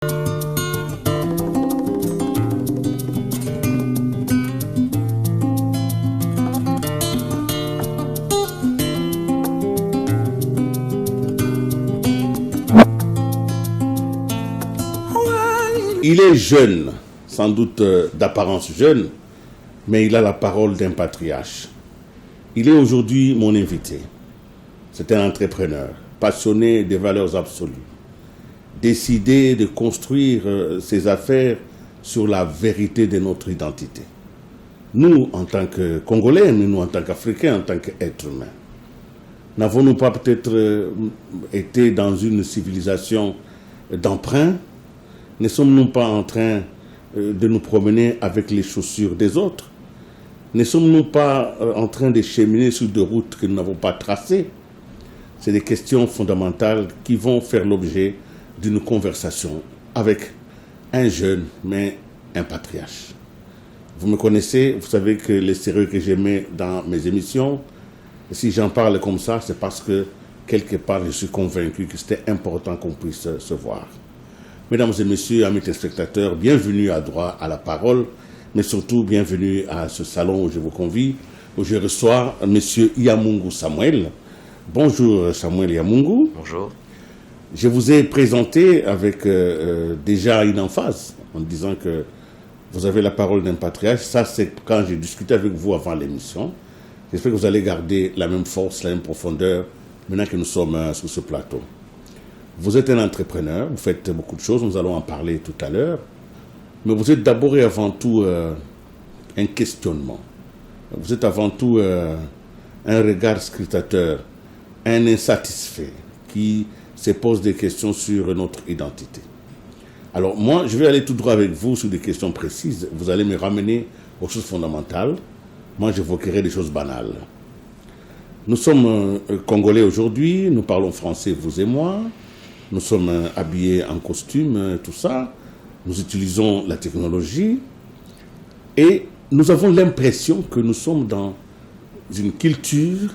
Il est jeune, sans doute d'apparence jeune, mais il a la parole d'un patriarche. Il est aujourd'hui mon invité. C'est un entrepreneur, passionné des valeurs absolues, décidé de construire ses affaires sur la vérité de notre identité. Nous, en tant que Congolais, nous, en tant qu'Africains, en tant qu'êtres humains, n'avons-nous pas peut-être été dans une civilisation d'emprunt? Ne sommes-nous pas en train de nous promener avec les chaussures des autres? Ne sommes-nous pas en train de cheminer sur des routes que nous n'avons pas tracées? C'est des questions fondamentales qui vont faire l'objet d'une conversation avec un jeune, mais un patriarche. Vous me connaissez, vous savez que les sérieux que je mets dans mes émissions, si j'en parle comme ça, c'est parce que quelque part je suis convaincu que c'était important qu'on puisse se voir. Mesdames et messieurs, amis téléspectateurs, bienvenue à Droit à la parole, mais surtout bienvenue à ce salon où je vous convie, où je reçois monsieur Yamungu Samuel. Bonjour Samuel Yamungu. Bonjour. Je vous ai présenté avec déjà une emphase, en disant que vous avez la parole d'un patriarche. Ça, c'est quand j'ai discuté avec vous avant l'émission. J'espère que vous allez garder la même force, la même profondeur, maintenant que nous sommes sur ce plateau. Vous êtes un entrepreneur, vous faites beaucoup de choses, nous allons en parler tout à l'heure. Mais vous êtes d'abord et avant tout un questionnement. Vous êtes avant tout un regard scrutateur, un insatisfait qui se pose des questions sur notre identité. Alors moi, je vais aller tout droit avec vous sur des questions précises. Vous allez me ramener aux choses fondamentales. Moi, j'évoquerai des choses banales. Nous sommes Congolais aujourd'hui, nous parlons français, vous et moi. Nous sommes habillés en costume, tout ça. Nous utilisons la technologie. Et nous avons l'impression que nous sommes dans une culture,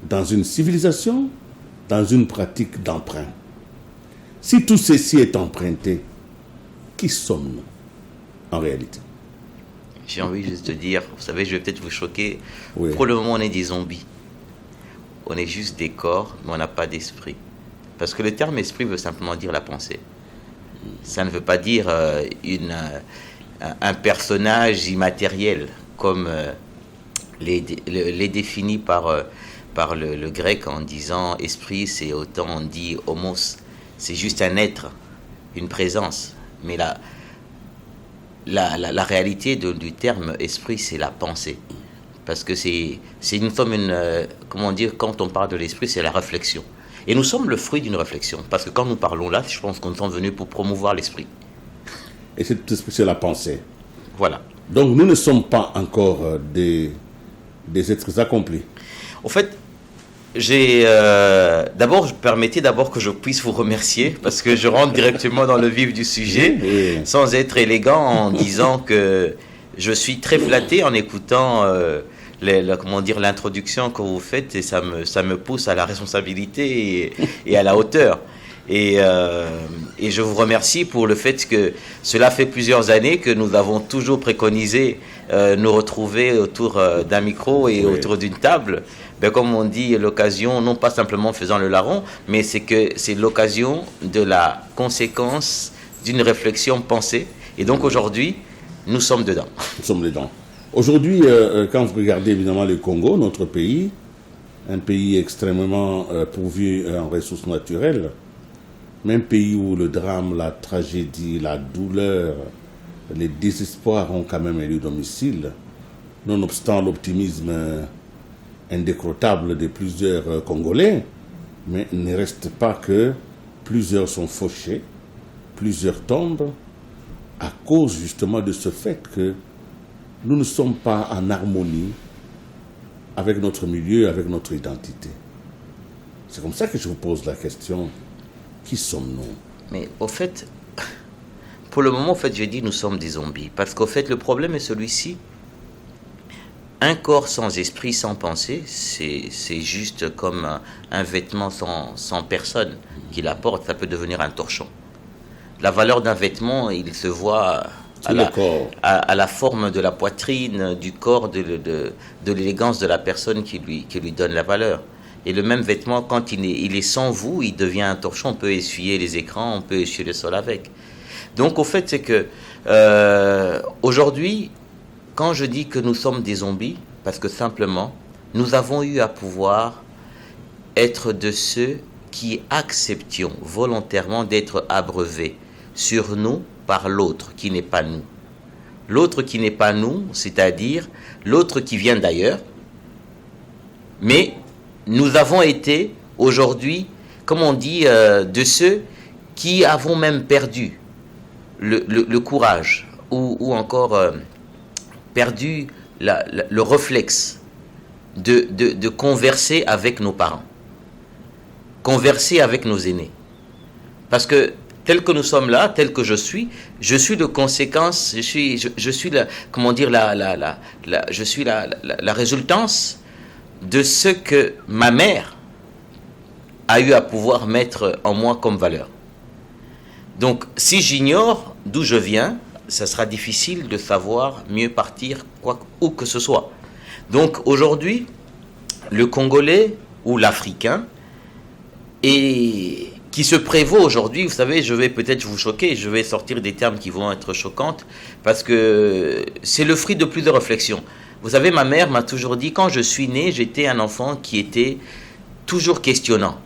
dans une civilisation, dans une pratique d'emprunt. Si tout ceci est emprunté, qui sommes-nous en réalité? J'ai envie juste de dire, vous savez, je vais peut-être vous choquer. Oui. Pour le moment, on est des zombies. On est juste des corps, mais on n'a pas d'esprit. Parce que le terme esprit veut simplement dire la pensée. Ça ne veut pas dire un personnage immatériel, comme les définit par le grec en disant esprit, c'est autant on dit homos. C'est juste un être, une présence. Mais la réalité du terme esprit, c'est la pensée. Parce que c'est une forme, comment dire, quand on parle de l'esprit, c'est la réflexion. Et nous sommes le fruit d'une réflexion. Parce que quand nous parlons là, je pense qu'on est venus pour promouvoir l'esprit. Et cet esprit, c'est la pensée. Voilà. Donc nous ne sommes pas encore des êtres accomplis. Au fait, permettez d'abord que je puisse vous remercier, parce que je rentre directement dans le vif du sujet, Oui. sans être élégant, en disant que je suis très flatté en écoutant l'introduction que vous faites, et ça me pousse à la responsabilité et à la hauteur. Et je vous remercie pour le fait que cela fait plusieurs années que nous avons toujours préconisé nous retrouver autour d'un micro et autour d'une table. Ben, comme on dit, l'occasion, non pas simplement faisant le larron, mais c'est l'occasion de la conséquence d'une réflexion pensée. Et donc aujourd'hui, nous sommes dedans. Nous sommes dedans. Aujourd'hui, quand vous regardez évidemment le Congo, notre pays, un pays extrêmement pourvu en ressources naturelles, même pays où le drame, la tragédie, la douleur, les désespoirs ont quand même élu domicile, nonobstant l'optimisme indécrottable de plusieurs Congolais, mais il ne reste pas que plusieurs sont fauchés, plusieurs tombent, à cause justement de ce fait que nous ne sommes pas en harmonie avec notre milieu, avec notre identité. C'est comme ça que je vous pose la question. Qui sommes-nous? Mais au fait, pour le moment, je dis nous sommes des zombies. Parce qu'au fait, le problème est celui-ci. Un corps sans esprit, sans pensée, c'est juste comme un vêtement sans personne qui la porte. Ça peut devenir un torchon. La valeur d'un vêtement, il se voit à la forme de la poitrine, du corps, de l'élégance de la personne qui lui donne la valeur. Et le même vêtement, quand il est sans vous, il devient un torchon. On peut essuyer les écrans, on peut essuyer le sol avec. Donc, au fait, c'est que aujourd'hui, quand je dis que nous sommes des zombies, parce que simplement, nous avons eu à pouvoir être de ceux qui acceptions volontairement d'être abreuvés sur nous par l'autre qui n'est pas nous. L'autre qui n'est pas nous, c'est-à-dire l'autre qui vient d'ailleurs, mais nous avons été aujourd'hui, comme on dit, de ceux qui avons même perdu le courage ou encore perdu le réflexe de converser avec nos parents, converser avec nos aînés. Parce que tel que nous sommes là, tel que je suis de conséquence, je suis la, comment dire, je suis la résultance de ce que ma mère a eu à pouvoir mettre en moi comme valeur. Donc, si j'ignore d'où je viens, ça sera difficile de savoir mieux partir où que ce soit. Donc, aujourd'hui, le Congolais ou l'Africain qui se prévaut aujourd'hui, vous savez, je vais peut-être vous choquer, je vais sortir des termes qui vont être choquantes, parce que c'est le fruit de plusieurs réflexions. Vous savez, ma mère m'a toujours dit, quand je suis né, j'étais un enfant qui était toujours questionnant.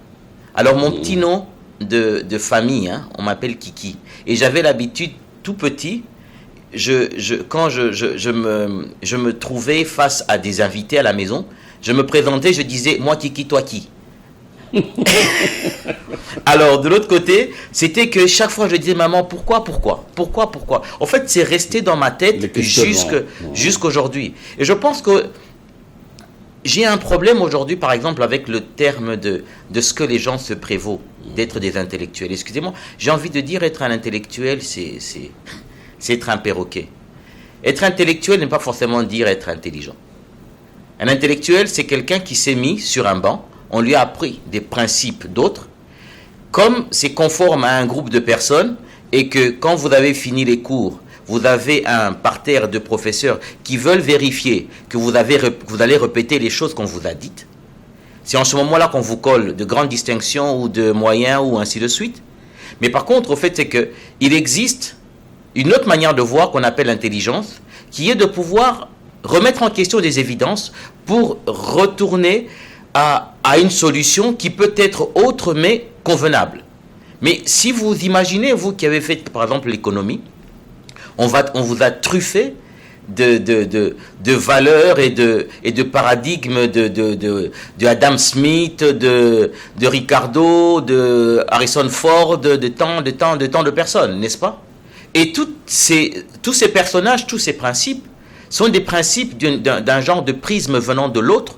Alors, mon petit nom de famille, on m'appelle Kiki. Et j'avais l'habitude, tout petit, quand je me trouvais face à des invités à la maison, je me présentais, je disais, moi Kiki, toi qui. Alors, de l'autre côté, c'était que chaque fois je disais, maman, pourquoi. En fait, c'est resté dans ma tête jusqu'aujourd'hui. Et je pense que j'ai un problème aujourd'hui, par exemple, avec le terme de ce que les gens se prévaut d'être des intellectuels. Excusez-moi, j'ai envie de dire, être un intellectuel, c'est être un perroquet. Être intellectuel n'est pas forcément dire être intelligent. Un intellectuel, c'est quelqu'un qui s'est mis sur un banc, on lui a appris des principes d'autres, comme c'est conforme à un groupe de personnes, et que quand vous avez fini les cours, vous avez un parterre de professeurs qui veulent vérifier que vous allez répéter les choses qu'on vous a dites. C'est en ce moment-là qu'on vous colle de grandes distinctions ou de moyens ou ainsi de suite. Mais par contre, au fait, c'est qu'il existe une autre manière de voir qu'on appelle l'intelligence, qui est de pouvoir remettre en question des évidences pour retourner à une solution qui peut être autre mais convenable. Mais si vous imaginez, vous qui avez fait par exemple l'économie, on vous a truffé de valeurs et de paradigmes de Adam Smith, de Ricardo, de Harrison Ford, de tant de personnes, n'est-ce pas? Et tous ces personnages, tous ces principes sont des principes d'un genre de prisme venant de l'autre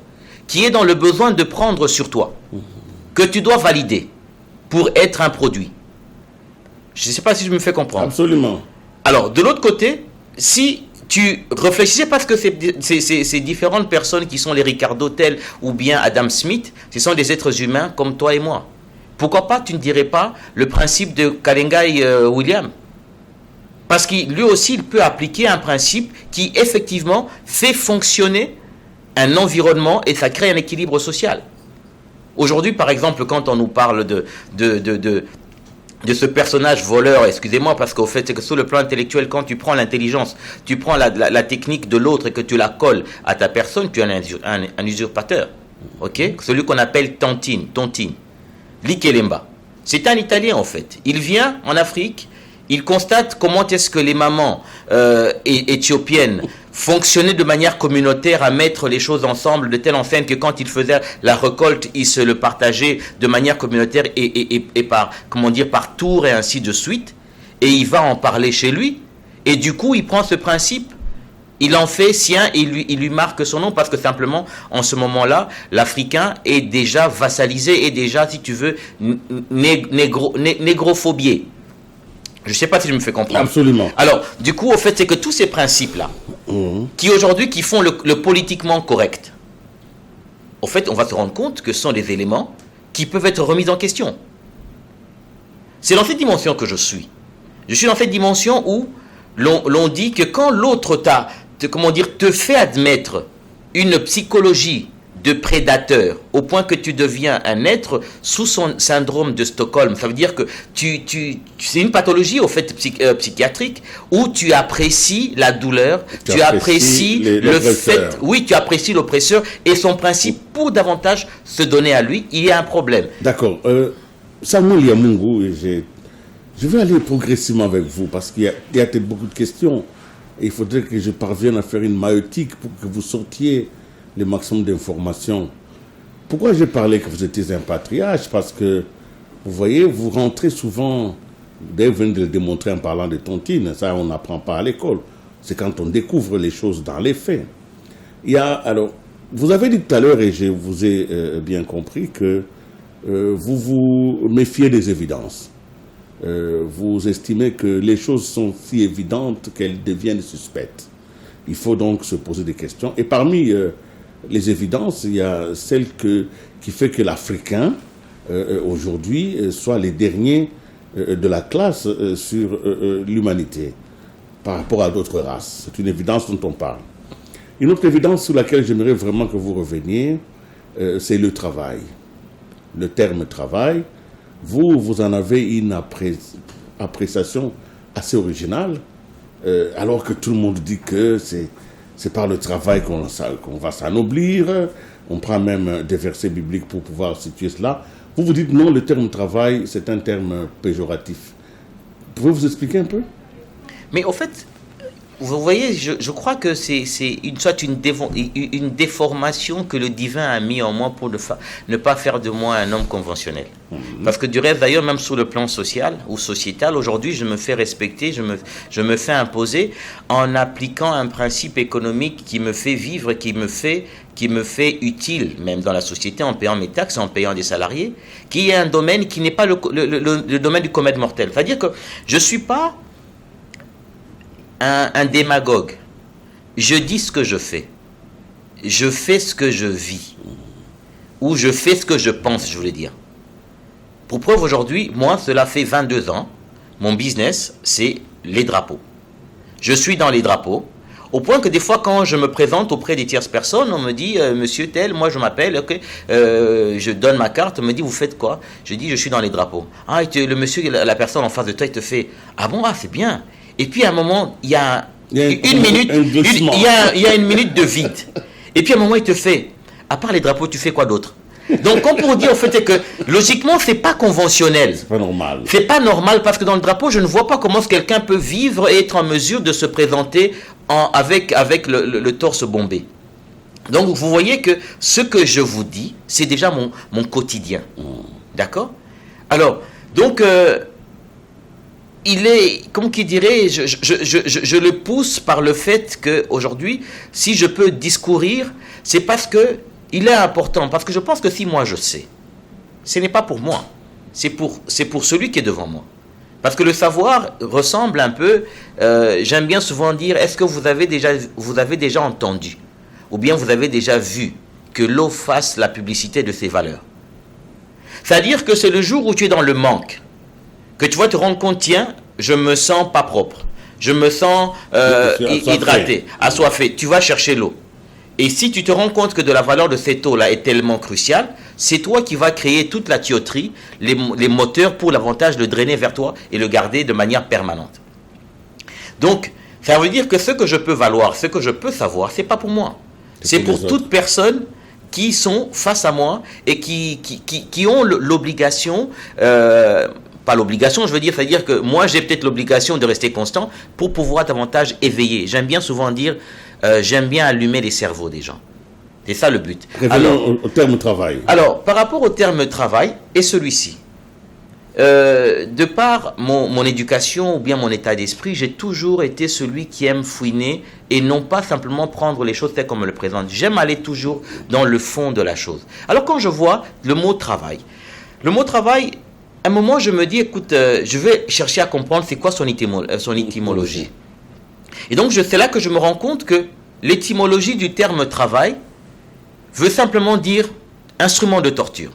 qui est dans le besoin de prendre sur toi, que tu dois valider pour être un produit. Je ne sais pas si je me fais comprendre. Absolument. Alors, de l'autre côté, si tu réfléchissais, parce que ces différentes personnes qui sont les Ricardo Tell ou bien Adam Smith, ce sont des êtres humains comme toi et moi. Pourquoi pas, tu ne dirais pas le principe de Kalengai William? Parce que lui aussi, il peut appliquer un principe qui, effectivement, fait fonctionner un environnement et ça crée un équilibre social. Aujourd'hui, par exemple, quand on nous parle de ce personnage voleur, excusez-moi, parce qu'au fait, c'est que sur le plan intellectuel, quand tu prends l'intelligence, tu prends la technique de l'autre et que tu la colles à ta personne, tu es un usurpateur. Ok? Celui qu'on appelle Tontine. Likelemba. C'est un Italien, en fait. Il vient en Afrique. Il constate comment est-ce que les mamans éthiopiennes fonctionnaient de manière communautaire à mettre les choses ensemble de telle enseigne que quand ils faisaient la récolte, ils se le partageaient de manière communautaire et par tour et ainsi de suite. Et il va en parler chez lui. Et du coup, il prend ce principe, il en fait sien et il lui marque son nom parce que simplement, en ce moment-là, l'Africain est déjà vassalisé et déjà, si tu veux, négrophobié. Je ne sais pas si je me fais comprendre. Absolument. Alors, du coup, au fait, c'est que tous ces principes-là, qui aujourd'hui, qui font le politiquement correct, au fait, on va se rendre compte que ce sont des éléments qui peuvent être remis en question. C'est dans cette dimension que je suis. Je suis dans cette dimension où l'on dit que quand l'autre te fait admettre une psychologie de prédateur, au point que tu deviens un être sous son syndrome de Stockholm. Ça veut dire que c'est une pathologie au fait psychiatrique où tu apprécies la douleur, tu apprécies le fait, oui, tu apprécies l'oppresseur et son principe pour davantage se donner à lui. Il y a un problème. D'accord. Samuel Yamungu, je vais aller progressivement avec vous parce qu'il y a beaucoup de questions. Et il faudrait que je parvienne à faire une maïeutique pour que vous sortiez le maximum d'informations. Pourquoi j'ai parlé que vous étiez un patriarche? Parce que, vous voyez, vous rentrez souvent, Dave vient de le démontrer en parlant de tontine, ça on n'apprend pas à l'école. C'est quand on découvre les choses dans les faits. Alors, vous avez dit tout à l'heure, et je vous ai bien compris, que vous vous méfiez des évidences. Vous estimez que les choses sont si évidentes qu'elles deviennent suspectes. Il faut donc se poser des questions. Et parmi les évidences, il y a celle qui fait que l'Africain, aujourd'hui, soit les derniers de la classe sur l'humanité par rapport à d'autres races. C'est une évidence dont on parle. Une autre évidence sur laquelle j'aimerais vraiment que vous reveniez, c'est le travail. Le terme travail, vous en avez une appréciation assez originale, alors que tout le monde dit que c'est par le travail qu'on va s'anoblir. On prend même des versets bibliques pour pouvoir situer cela. Vous vous dites non, le terme travail, c'est un terme péjoratif. Pouvez-vous vous expliquer un peu? Mais au fait, vous voyez, je crois que c'est une déformation que le divin a mis en moi pour ne pas faire de moi un homme conventionnel. Parce que du reste, d'ailleurs, même sur le plan social ou sociétal, aujourd'hui, je me fais respecter, je me fais imposer en appliquant un principe économique qui me fait vivre, qui me fait utile, même dans la société, en payant mes taxes, en payant des salariés, qui est un domaine qui n'est pas le domaine du comète mortel. C'est-à-dire que je ne suis pas un démagogue. Je dis ce que je fais. Je fais ce que je vis. Ou je fais ce que je pense, je voulais dire. Pour preuve, aujourd'hui, moi, cela fait 22 ans. Mon business, c'est les drapeaux. Je suis dans les drapeaux. Au point que des fois, quand je me présente auprès des tierces personnes, on me dit, monsieur tel, moi je m'appelle, okay, je donne ma carte, on me dit, vous faites quoi? Je dis, je suis dans les drapeaux. Ah, et le monsieur, la personne en face de toi, il te fait, ah bon, ah, c'est bien. Et puis à un moment, il y a une minute de vide. Et puis à un moment, il te fait, à part les drapeaux, tu fais quoi d'autre? Donc, comme pour dire, en fait, que logiquement, c'est pas conventionnel. C'est pas normal. C'est pas normal parce que dans le drapeau, je ne vois pas comment quelqu'un peut vivre et être en mesure de se présenter avec le torse bombé. Donc, vous voyez que ce que je vous dis, c'est déjà mon quotidien. D'accord? Alors, donc, il est, comme qui dirait, je le pousse par le fait qu'aujourd'hui, si je peux discourir, c'est parce que il est important, parce que je pense que si moi je sais, ce n'est pas pour moi, c'est pour celui qui est devant moi. Parce que le savoir ressemble un peu, j'aime bien souvent dire, est-ce que vous avez déjà entendu, ou bien vous avez déjà vu que l'eau fasse la publicité de ses valeurs? C'est-à-dire que c'est le jour où tu es dans le manque, que tu vas te rendre compte, tiens, je me sens pas propre, je me sens hydraté, assoiffé, tu vas chercher l'eau. Et si tu te rends compte que de la valeur de cette eau-là est tellement cruciale, c'est toi qui vas créer toute la tuyauterie, les moteurs pour l'avantage de drainer vers toi et le garder de manière permanente. Donc, ça veut dire que ce que je peux valoir, ce que je peux savoir, c'est pas pour moi. C'est pour toute personne qui sont face à moi et qui ont l'obligation, pas l'obligation, je veux dire, c'est-à-dire que moi j'ai peut-être l'obligation de rester constant pour pouvoir davantage éveiller. J'aime bien souvent dire, j'aime bien allumer les cerveaux des gens. C'est ça le but. Revenons au terme travail. Alors, par rapport au terme travail, et celui-ci, de par mon éducation ou bien mon état d'esprit, j'ai toujours été celui qui aime fouiner et non pas simplement prendre les choses telles qu'on me le présente. J'aime aller toujours dans le fond de la chose. Alors, quand je vois le mot travail, à un moment, je me dis, écoute, je vais chercher à comprendre c'est quoi son étymologie. Et donc, c'est là que je me rends compte que l'étymologie du terme travail veut simplement dire instrument de torture.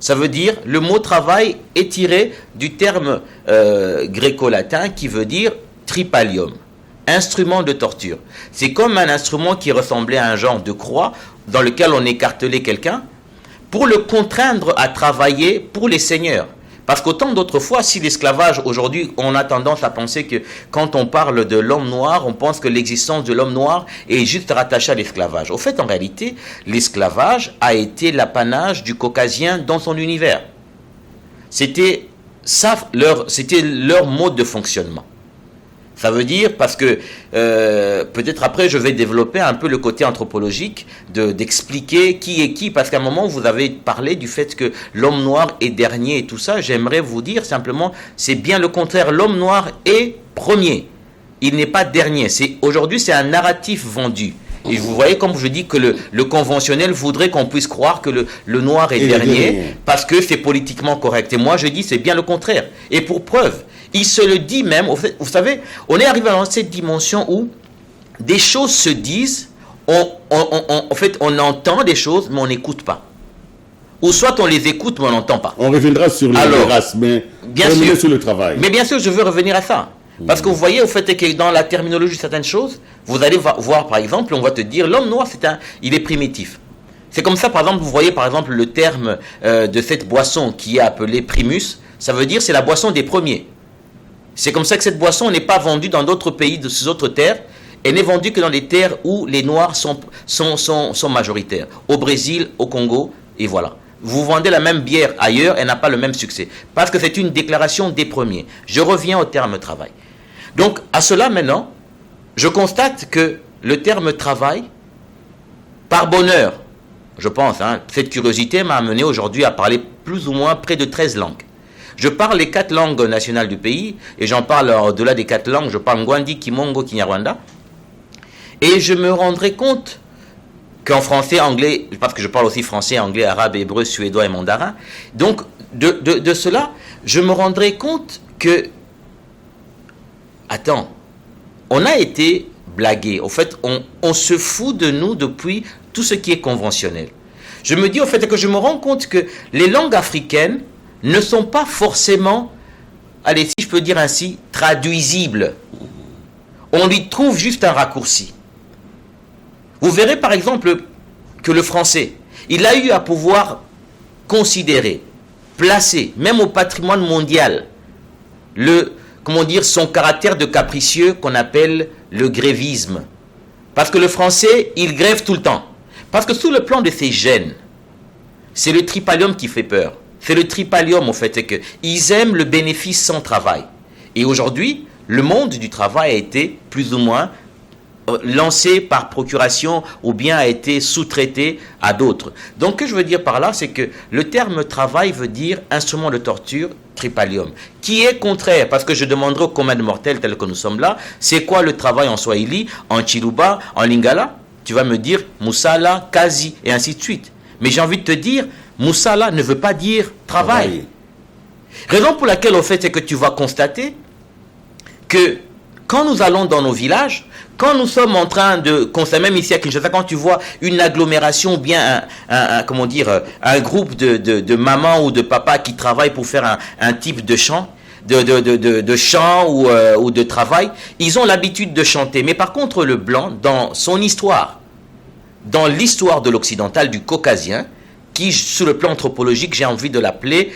Ça veut dire, le mot travail est tiré du terme gréco-latin qui veut dire tripalium, instrument de torture. C'est comme un instrument qui ressemblait à un genre de croix dans lequel on écartelait quelqu'un pour le contraindre à travailler pour les seigneurs. Parce qu'autant d'autrefois, si l'esclavage, aujourd'hui, on a tendance à penser que quand on parle de l'homme noir, on pense que l'existence de l'homme noir est juste rattachée à l'esclavage. Au fait, en réalité, l'esclavage a été l'apanage du caucasien dans son univers. C'était leur mode de fonctionnement. Ça veut dire, parce que peut-être après je vais développer un peu le côté anthropologique d'expliquer qui est qui, parce qu'à un moment vous avez parlé du fait que l'homme noir est dernier et tout ça. J'aimerais vous dire simplement, c'est bien le contraire, l'homme noir est premier, il n'est pas dernier. Aujourd'hui c'est un narratif vendu. Et vous voyez, comme je dis que le conventionnel voudrait qu'on puisse croire que le noir est dernier parce que c'est politiquement correct. Et moi je dis c'est bien le contraire. Et pour preuve, il se le dit même, vous savez, on est arrivé dans cette dimension où des choses se disent, en fait on entend des choses mais on n'écoute pas. Ou soit on les écoute mais on n'entend pas. On reviendra sur les races, mais bien sûr, sur le travail. Mais bien sûr, je veux revenir à ça. Parce que vous voyez, au fait que dans la terminologie de certaines choses, vous allez voir par exemple, on va te dire l'homme noir, il est primitif. C'est comme ça, par exemple, vous voyez par exemple le terme de cette boisson qui est appelée primus, ça veut dire c'est la boisson des premiers. C'est comme ça que cette boisson n'est pas vendue dans d'autres pays, de ces autres terres. Elle n'est vendue que dans les terres où les noirs sont majoritaires. Au Brésil, au Congo, et voilà. Vous vendez la même bière ailleurs, elle n'a pas le même succès. Parce que c'est une déclaration des premiers. Je reviens au terme travail. Donc, à cela maintenant, je constate que le terme travail, par bonheur, je pense, cette curiosité m'a amené aujourd'hui à parler plus ou moins près de 13 langues. Je parle les 4 langues nationales du pays, et j'en parle au-delà des 4 langues, je parle Ngwandi, Kimongo, Kinyarwanda. Et je me rendrai compte qu'en français, anglais, parce que je parle aussi français, anglais, arabe, hébreu, suédois et mandarin, donc de cela, je me rendrai compte que, attends, on a été blagué. Au fait, on se fout de nous depuis tout ce qui est conventionnel. Je me dis au fait que je me rends compte que les langues africaines ne sont pas forcément, allez, si je peux dire ainsi, traduisibles. On lui trouve juste un raccourci. Vous verrez par exemple que le français, il a eu à pouvoir considérer, placer, même au patrimoine mondial, son caractère de capricieux qu'on appelle le grévisme. Parce que le français, il grève tout le temps. Parce que sous le plan de ses gènes, c'est le tripalium qui fait peur. C'est le tripalium, au fait, c'est qu'ils aiment le bénéfice sans travail. Et aujourd'hui, le monde du travail a été plus ou moins lancé par procuration ou bien a été sous-traité à d'autres. Donc, ce que je veux dire par là, c'est que le terme travail veut dire instrument de torture, tripalium, qui est contraire, parce que je demanderai aux communs de mortels tels que nous sommes là, c'est quoi le travail en Swahili, en Chiluba, en Lingala? Tu vas me dire Musala, Kazi, et ainsi de suite. Mais j'ai envie de te dire, Musala ne veut pas dire travail. Raison pour laquelle, au fait, c'est que tu vas constater que quand nous allons dans nos villages, quand nous sommes en train de consommer, même ici à Kinshasa, quand tu vois une agglomération ou bien un groupe de mamans ou de papas qui travaillent pour faire un type de chant, de chant ou de travail, ils ont l'habitude de chanter. Mais par contre, le blanc, dans son histoire, dans l'histoire de l'occidental, du caucasien, qui, sous le plan anthropologique, j'ai envie de l'appeler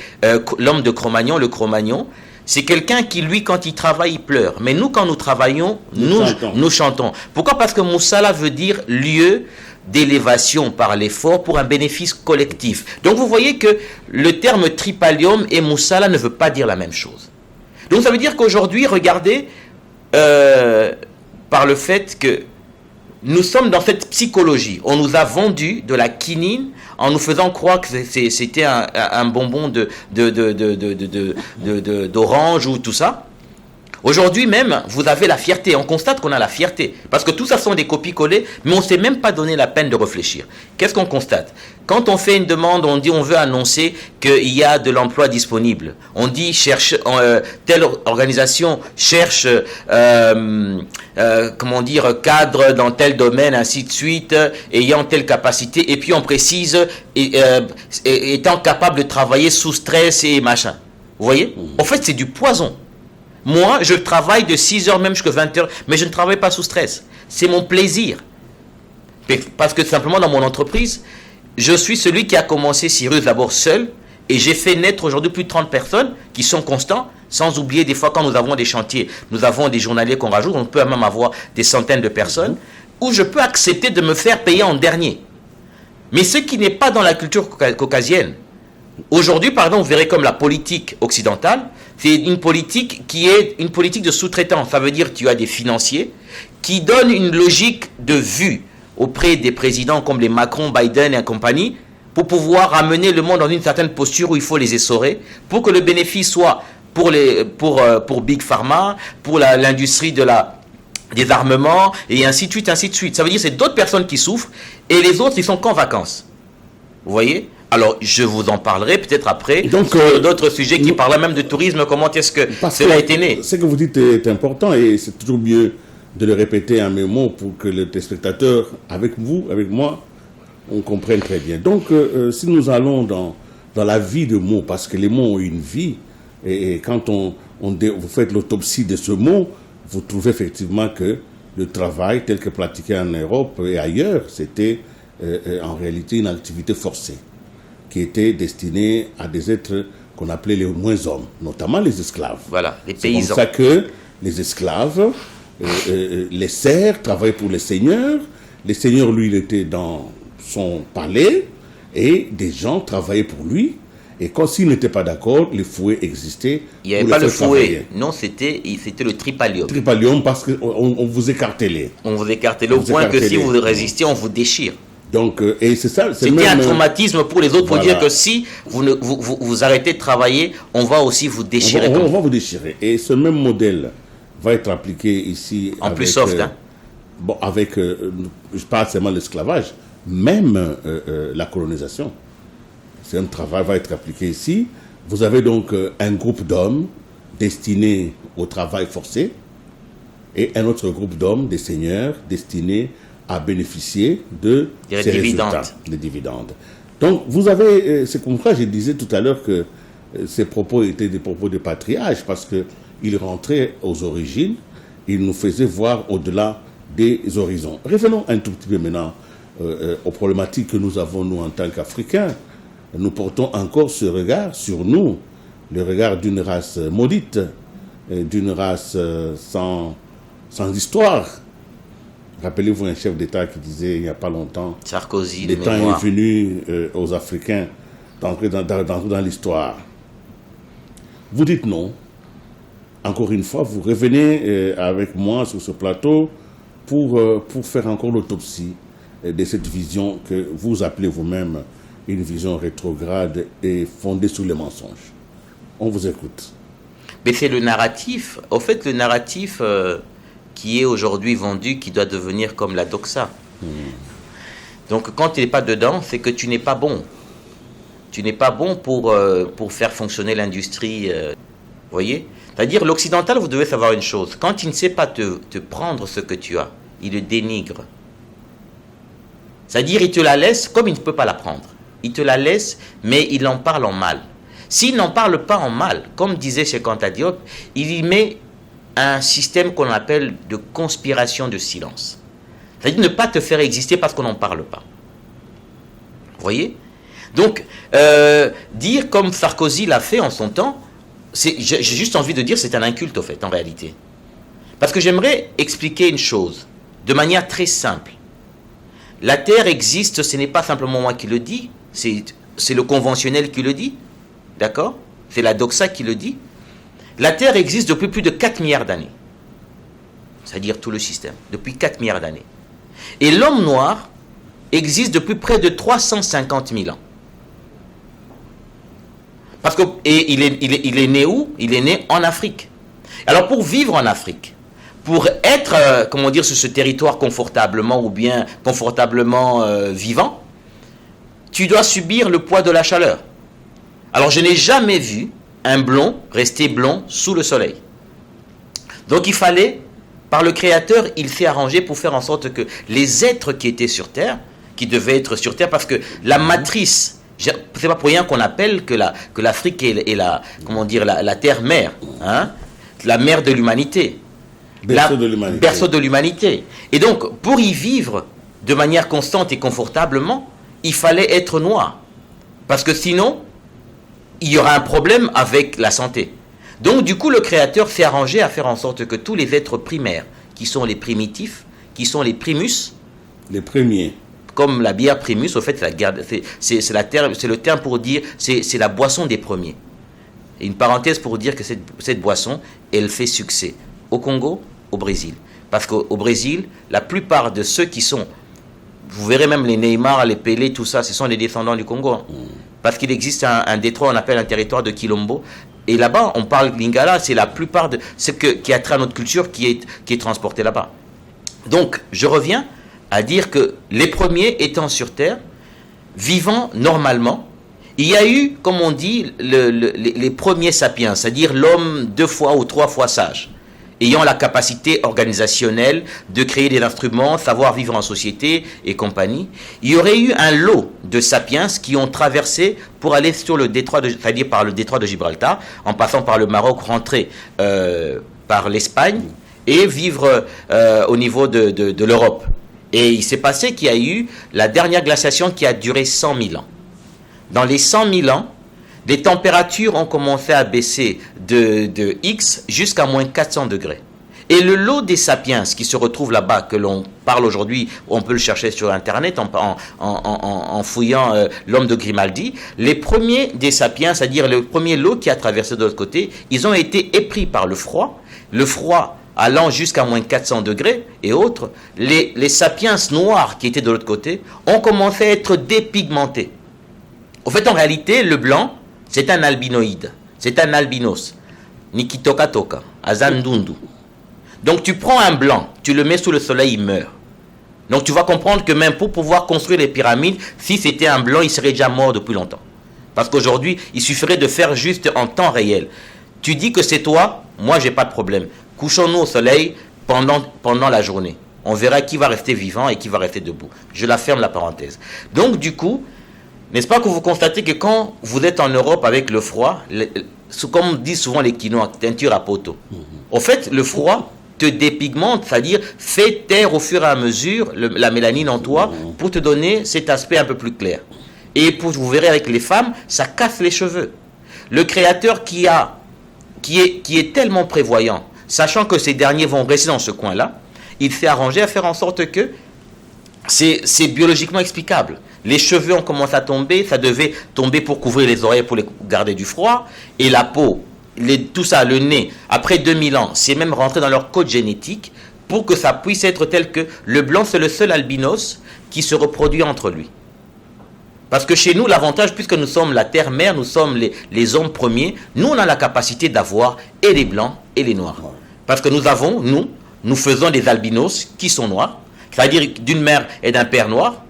l'homme de Cro-Magnon, le Cro-Magnon, c'est quelqu'un qui, lui, quand il travaille, il pleure. Mais nous, quand nous travaillons, nous chantons. Pourquoi? Parce que Moussala veut dire lieu d'élévation par l'effort pour un bénéfice collectif. Donc, vous voyez que le terme tripalium et Moussala ne veut pas dire la même chose. Donc, ça veut dire qu'aujourd'hui, regardez, par le fait que nous sommes dans cette psychologie. On nous a vendu de la quinine en nous faisant croire que c'était un bonbon d'orange ou tout ça. Aujourd'hui même, vous avez la fierté. On constate qu'on a la fierté. Parce que tout ça sont des copies-collées, mais on ne s'est même pas donné la peine de réfléchir. Qu'est-ce qu'on constate? Quand on fait une demande, on dit on veut annoncer qu'il y a de l'emploi disponible. On dit telle organisation cherche cadre dans tel domaine, ainsi de suite, ayant telle capacité. Et puis on précise étant capable de travailler sous stress et machin. Vous voyez? En fait, c'est du poison. Moi, je travaille de 6h même jusqu'à 20h, mais je ne travaille pas sous stress. C'est mon plaisir. Parce que simplement, dans mon entreprise, je suis celui qui a commencé Cyrus d'abord seul, et j'ai fait naître aujourd'hui plus de 30 personnes qui sont constants, sans oublier des fois quand nous avons des chantiers, nous avons des journaliers qu'on rajoute, on peut même avoir des centaines de personnes, où je peux accepter de me faire payer en dernier. Mais ce qui n'est pas dans la culture caucasienne. Aujourd'hui, par exemple, vous verrez comme la politique occidentale, c'est une politique qui est une politique de sous-traitance. Ça veut dire que tu as des financiers qui donnent une logique de vue auprès des présidents comme les Macron, Biden et compagnie pour pouvoir amener le monde dans une certaine posture où il faut les essorer pour que le bénéfice soit pour Big Pharma, pour l'industrie des armements et ainsi de suite, ainsi de suite. Ça veut dire que c'est d'autres personnes qui souffrent et les autres, ils sont qu'en vacances. Vous voyez? Alors, je vous en parlerai peut-être après. Donc, d'autres sujets qui parlent même de tourisme, comment est-ce que cela a été né. Ce que vous dites est important et c'est toujours mieux de le répéter en mes mots pour que le téléspectateur, avec vous, avec moi, on comprenne très bien. Donc, si nous allons dans la vie de mots, parce que les mots ont une vie, et quand vous faites l'autopsie de ce mot, vous trouvez effectivement que le travail tel que pratiqué en Europe et ailleurs, c'était en réalité une activité forcée, qui était destinée à des êtres qu'on appelait les moins hommes, notamment les esclaves. Voilà, les paysans. C'est comme ça que les esclaves, les serfs travaillaient pour les seigneurs. Les seigneurs, lui, il était dans son palais et des gens travaillaient pour lui. Et quand s'ils n'étaient pas d'accord, les fouets existaient. Il n'y avait pas le fouet. Non, c'était le tripalium. Tripalium parce qu'on vous écartelait. On vous écartelait au point que si vous résistiez, on vous déchire. Donc, et c'est ça. C'était un traumatisme pour les autres, pour dire que si vous arrêtez de travailler, on va aussi vous déchirer. On va vous déchirer. Et ce même modèle va être appliqué ici. En plus soft, hein. Bon, avec, je parle seulement de l'esclavage, même la colonisation. C'est un travail va être appliqué ici. Vous avez donc un groupe d'hommes destinés au travail forcé et un autre groupe d'hommes, des seigneurs, destinés à bénéficier de ces résultats, des dividendes. Donc, vous avez, c'est comme ça que je disais tout à l'heure que ces propos étaient des propos de patriarche, parce qu'ils rentraient aux origines, ils nous faisaient voir au-delà des horizons. Revenons un tout petit peu maintenant aux problématiques que nous avons, nous, en tant qu'Africains. Nous portons encore ce regard sur nous, le regard d'une race maudite, d'une race sans histoire. Rappelez-vous un chef d'État qui disait il n'y a pas longtemps, Sarkozy, le temps est venu aux Africains d'entrer dans l'histoire. Vous dites non. Encore une fois, vous revenez avec moi sur ce plateau pour faire encore l'autopsie de cette vision que vous appelez vous-même une vision rétrograde et fondée sur les mensonges. On vous écoute. Mais c'est le narratif. Au fait, le narratif qui est aujourd'hui vendu, qui doit devenir comme la doxa. Donc, quand tu n'es pas dedans, c'est que tu n'es pas bon. Tu n'es pas bon pour faire fonctionner l'industrie. Vous voyez? C'est-à-dire, l'occidental, vous devez savoir une chose. Quand il ne sait pas te prendre ce que tu as, il le dénigre. C'est-à-dire, il te la laisse comme il ne peut pas la prendre. Il te la laisse, mais il en parle en mal. S'il n'en parle pas en mal, comme disait Cheikh Anta Diop, il y met un système qu'on appelle de conspiration de silence. C'est-à-dire ne pas te faire exister parce qu'on n'en parle pas. Vous voyez? Donc, dire comme Sarkozy l'a fait en son temps, j'ai juste envie de dire c'est un inculte, au fait, en réalité. Parce que j'aimerais expliquer une chose, de manière très simple. La Terre existe, ce n'est pas simplement moi qui le dis, c'est le conventionnel qui le dit, d'accord? C'est la doxa qui le dit. La Terre existe depuis plus de 4 milliards d'années. C'est-à-dire tout le système, depuis 4 milliards d'années. Et l'homme noir existe depuis près de 350 000 ans. Parce que, et il est né où? Il est né en Afrique. Alors pour vivre en Afrique, pour être, comment dire, sur ce territoire confortablement ou bien confortablement vivant, tu dois subir le poids de la chaleur. Alors je n'ai jamais vu un blond rester blond sous le soleil. Donc il fallait, par le Créateur, il s'est arrangé pour faire en sorte que les êtres qui étaient sur Terre, qui devaient être sur Terre, parce que la matrice, c'est pas pour rien qu'on appelle que l'Afrique est la, comment dire, la terre-mère, hein, la mère de l'humanité. Berceau de l'humanité. Berceau de l'humanité. Et donc, pour y vivre de manière constante et confortablement, il fallait être noir. Parce que sinon, il y aura un problème avec la santé. Donc, du coup, le Créateur s'est arrangé à faire en sorte que tous les êtres primaires, qui sont les primitifs, qui sont les primus, les premiers, comme la bière primus, au fait, c'est le terme pour dire, c'est la boisson des premiers. Et une parenthèse pour dire que cette boisson, elle fait succès au Congo, au Brésil. Parce qu'au Brésil, la plupart de ceux qui sont, vous verrez même les Neymar, les Pelé, tout ça, ce sont les descendants du Congo. Parce qu'il existe un détroit, on appelle un territoire de Quilombo. Et là-bas, on parle lingala, c'est la plupart de ce qui a trait à notre culture qui est transporté là-bas. Donc, je reviens à dire que les premiers étant sur Terre, vivant normalement, il y a eu, comme on dit, les premiers sapiens, c'est-à-dire l'homme 2 fois ou 3 fois sage, ayant la capacité organisationnelle de créer des instruments, savoir vivre en société et compagnie. Il y aurait eu un lot de sapiens qui ont traversé pour aller sur le détroit, c'est-à-dire par le détroit de Gibraltar, en passant par le Maroc, rentrer par l'Espagne et vivre au niveau de l'Europe. Et il s'est passé qu'il y a eu la dernière glaciation qui a duré 100 000 ans. Dans les 100 000 ans, les températures ont commencé à baisser de X jusqu'à moins 400 degrés. Et le lot des sapiens qui se retrouvent là-bas, que l'on parle aujourd'hui, on peut le chercher sur Internet en fouillant l'homme de Grimaldi, les premiers des sapiens, c'est-à-dire le premier lot qui a traversé de l'autre côté, ils ont été épris par le froid allant jusqu'à moins 400 degrés et autres. Les sapiens noirs qui étaient de l'autre côté ont commencé à être dépigmentés. En fait, en réalité, le blanc, c'est un albinoïde, c'est un albinos, Nikitoka Toka, Azandundu. Donc tu prends un blanc, tu le mets sous le soleil, il meurt. Donc tu vas comprendre que même pour pouvoir construire les pyramides, si c'était un blanc, il serait déjà mort depuis longtemps. Parce qu'aujourd'hui, il suffirait de faire juste en temps réel. Tu dis que c'est toi, moi j'ai pas de problème. Couchons-nous au soleil pendant la journée. On verra qui va rester vivant et qui va rester debout. Je la ferme la parenthèse. Donc du coup, n'est-ce pas que vous constatez que quand vous êtes en Europe avec le froid, comme disent souvent les Quinois, teinture à poteau. Au fait, le froid te dépigmente, c'est-à-dire fait taire au fur et à mesure la mélanine en toi pour te donner cet aspect un peu plus clair. Et vous verrez avec les femmes, ça casse les cheveux. Le Créateur qui est tellement prévoyant, sachant que ces derniers vont rester dans ce coin-là, il s'est arrangé à faire en sorte que c'est biologiquement explicable. Les cheveux ont commencé à tomber, ça devait tomber pour couvrir les oreilles, pour les garder du froid, et la peau, tout ça, le nez, après 2000 ans, c'est même rentré dans leur code génétique pour que ça puisse être tel que le blanc, c'est le seul albinos qui se reproduit entre lui. Parce que chez nous, l'avantage, puisque nous sommes la terre-mère, nous sommes les hommes premiers, nous, on a la capacité d'avoir et les blancs et les noirs. Parce que nous faisons des albinos qui sont noirs, c'est-à-dire d'une mère et d'un père noir.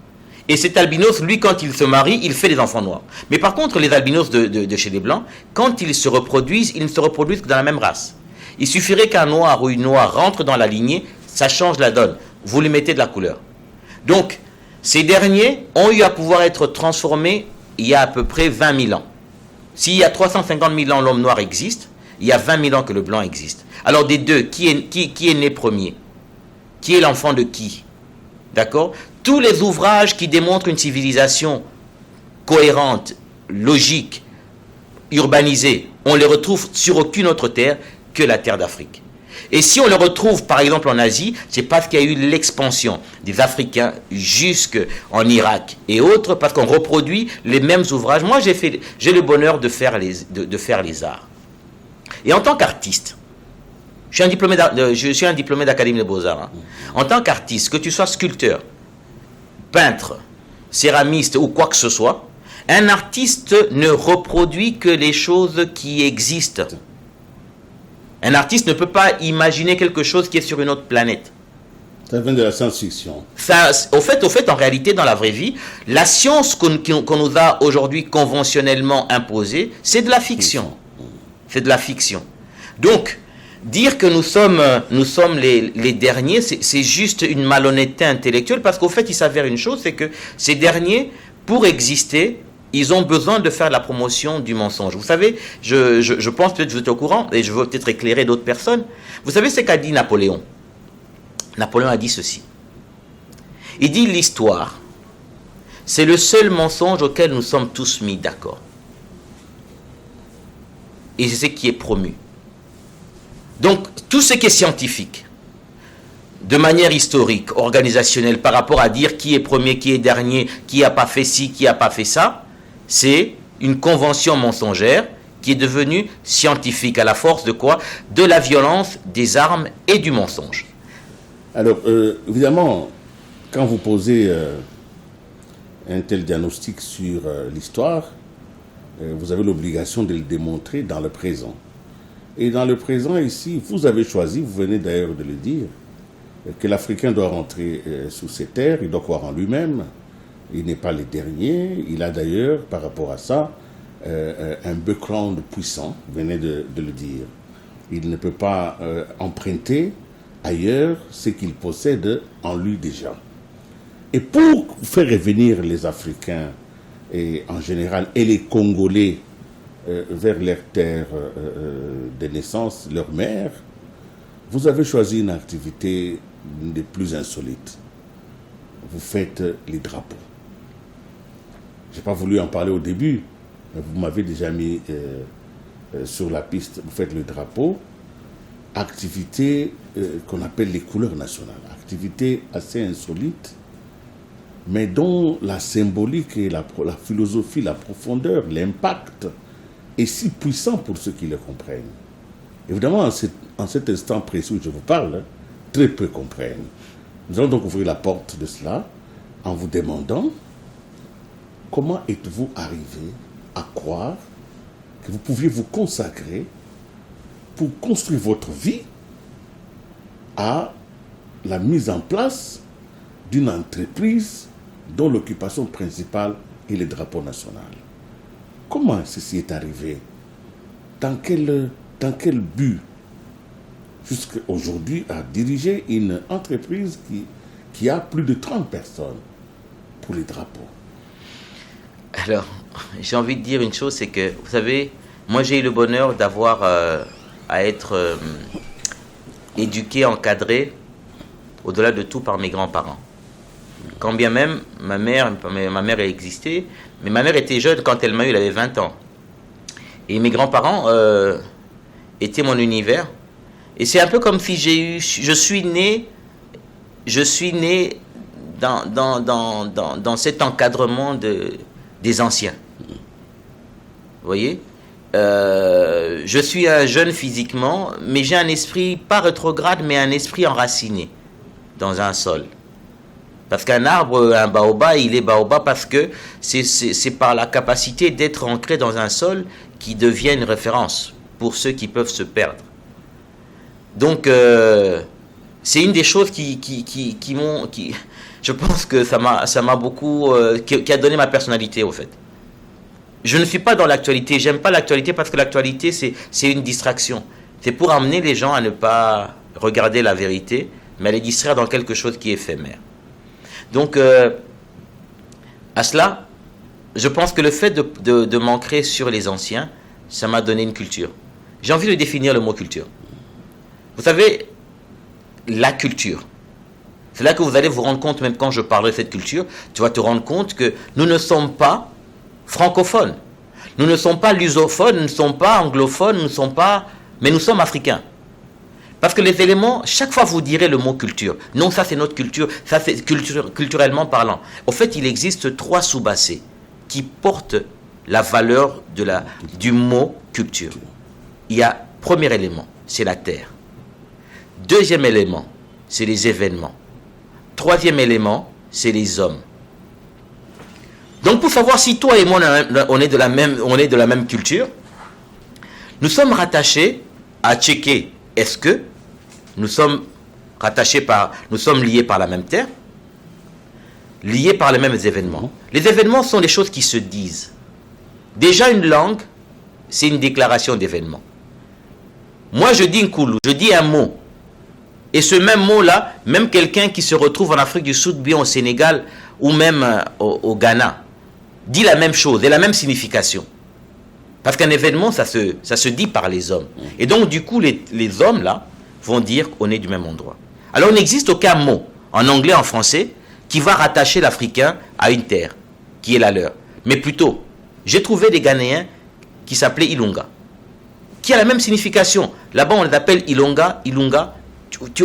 Et cet albinos, lui, quand il se marie, il fait des enfants noirs. Mais par contre, les albinos de chez les Blancs, quand ils se reproduisent, ils ne se reproduisent que dans la même race. Il suffirait qu'un noir ou une noire rentre dans la lignée, ça change la donne. Vous lui mettez de la couleur. Donc, ces derniers ont eu à pouvoir être transformés il y a à peu près 20 000 ans. S'il y a 350 000 ans, l'homme noir existe, il y a 20 000 ans que le blanc existe. Alors, des deux, qui est né premier? Qui est l'enfant de qui? D'accord? Tous les ouvrages qui démontrent une civilisation cohérente, logique, urbanisée, on les retrouve sur aucune autre terre que la terre d'Afrique. Et si on les retrouve par exemple en Asie, c'est parce qu'il y a eu l'expansion des Africains jusqu'en Irak et autres, parce qu'on reproduit les mêmes ouvrages. Moi, j'ai le bonheur de faire les arts. Et en tant qu'artiste, je suis un diplômé d'Académie des Beaux-Arts. Hein. En tant qu'artiste, que tu sois sculpteur, peintre, céramiste ou quoi que ce soit, un artiste ne reproduit que les choses qui existent. Un artiste ne peut pas imaginer quelque chose qui est sur une autre planète. Ça vient de la science-fiction. Ça, au fait, en réalité, dans la vraie vie, la science qu'on nous a aujourd'hui conventionnellement imposée, c'est de la fiction. C'est de la fiction. Donc, dire que nous sommes les derniers, c'est juste une malhonnêteté intellectuelle, parce qu'au fait, il s'avère une chose, c'est que ces derniers, pour exister, ils ont besoin de faire la promotion du mensonge. Vous savez, je pense peut-être que vous êtes au courant, et je veux peut-être éclairer d'autres personnes. Vous savez ce qu'a dit Napoléon? Napoléon a dit ceci. Il dit l'histoire, c'est le seul mensonge auquel nous sommes tous mis d'accord. Et c'est ce qui est promu. Donc, tout ce qui est scientifique, de manière historique, organisationnelle, par rapport à dire qui est premier, qui est dernier, qui n'a pas fait ci, qui n'a pas fait ça, c'est une convention mensongère qui est devenue scientifique à la force de quoi? De la violence, des armes et du mensonge. Alors, évidemment, quand vous posez un tel diagnostic sur l'histoire, vous avez l'obligation de le démontrer dans le présent. Et dans le présent, ici, vous avez choisi, vous venez d'ailleurs de le dire, que l'Africain doit rentrer sous ses terres, il doit croire en lui-même, il n'est pas le dernier, il a d'ailleurs, par rapport à ça, un background puissant, vous venez de le dire. Il ne peut pas emprunter ailleurs ce qu'il possède en lui déjà. Et pour faire revenir les Africains, et en général, et les Congolais, vers leur terre de naissance, leur mère, vous avez choisi une activité des plus insolites. Vous faites les drapeaux. Je n'ai pas voulu en parler au début, mais vous m'avez déjà mis sur la piste. Vous faites le drapeau, activité qu'on appelle les couleurs nationales, activité assez insolite, mais dont la symbolique et la philosophie, la profondeur, l'impact est si puissant pour ceux qui le comprennent. Évidemment, en cet instant précis où je vous parle, très peu comprennent. Nous allons donc ouvrir la porte de cela en vous demandant comment êtes-vous arrivé à croire que vous pouviez vous consacrer pour construire votre vie à la mise en place d'une entreprise dont l'occupation principale est le drapeau national. Comment ceci est arrivé? Dans quel but? Jusqu'à aujourd'hui, à diriger une entreprise qui a plus de 30 personnes pour les drapeaux. Alors, j'ai envie de dire une chose, c'est que, vous savez, moi j'ai eu le bonheur d'avoir à être éduqué, encadré, au-delà de tout par mes grands-parents. Quand bien même, ma mère a existé, mais ma mère était jeune quand elle m'a eu, elle avait 20 ans. Et mes grands-parents étaient mon univers. Et c'est un peu comme si je suis né dans cet encadrement des anciens. Vous voyez? Je suis un jeune physiquement, mais j'ai un esprit, pas rétrograde, mais un esprit enraciné dans un sol. Parce qu'un arbre, un baobab, il est baobab parce que c'est par la capacité d'être ancré dans un sol qui devient une référence pour ceux qui peuvent se perdre. Donc, c'est une des choses qui m'ont... Je pense que ça m'a beaucoup... qui a donné ma personnalité, au fait. Je ne suis pas dans l'actualité. J'aime pas l'actualité parce que l'actualité, c'est une distraction. C'est pour amener les gens à ne pas regarder la vérité, mais à les distraire dans quelque chose qui est éphémère. Donc, à cela, je pense que le fait de m'ancrer sur les anciens, ça m'a donné une culture. J'ai envie de définir le mot culture. Vous savez, la culture. C'est là que vous allez vous rendre compte, même quand je parlerai de cette culture, tu vas te rendre compte que nous ne sommes pas francophones. Nous ne sommes pas lusophones, nous ne sommes pas anglophones, nous ne sommes pas... Mais nous sommes africains. Parce que les éléments, chaque fois vous direz le mot culture. Non, ça c'est notre culture, ça c'est culturellement parlant. Au fait, il existe 3 sous-bassés qui portent la valeur du mot culture. Il y a, premier élément, c'est la terre. Deuxième élément, c'est les événements. Troisième élément, c'est les hommes. Donc pour savoir si toi et moi on est de la même culture, nous sommes rattachés à Tchéké, est-ce que nous sommes liés par la même terre, liés par les mêmes événements? Les événements sont les choses qui se disent. Déjà, une langue, c'est une déclaration d'événements. Moi, je dis Nkulu, je dis un mot. Et ce même mot-là, même quelqu'un qui se retrouve en Afrique du Sud, bien au Sénégal, ou même au Ghana, dit la même chose et la même signification. Parce qu'un événement, ça se dit par les hommes. Et donc, du coup, les hommes, là, vont dire qu'on est du même endroit. Alors, il n'existe aucun mot, en anglais, en français, qui va rattacher l'Africain à une terre, qui est la leur. Mais plutôt, j'ai trouvé des Ghanéens qui s'appelaient Ilunga, qui a la même signification. Là-bas, on les appelle Ilunga,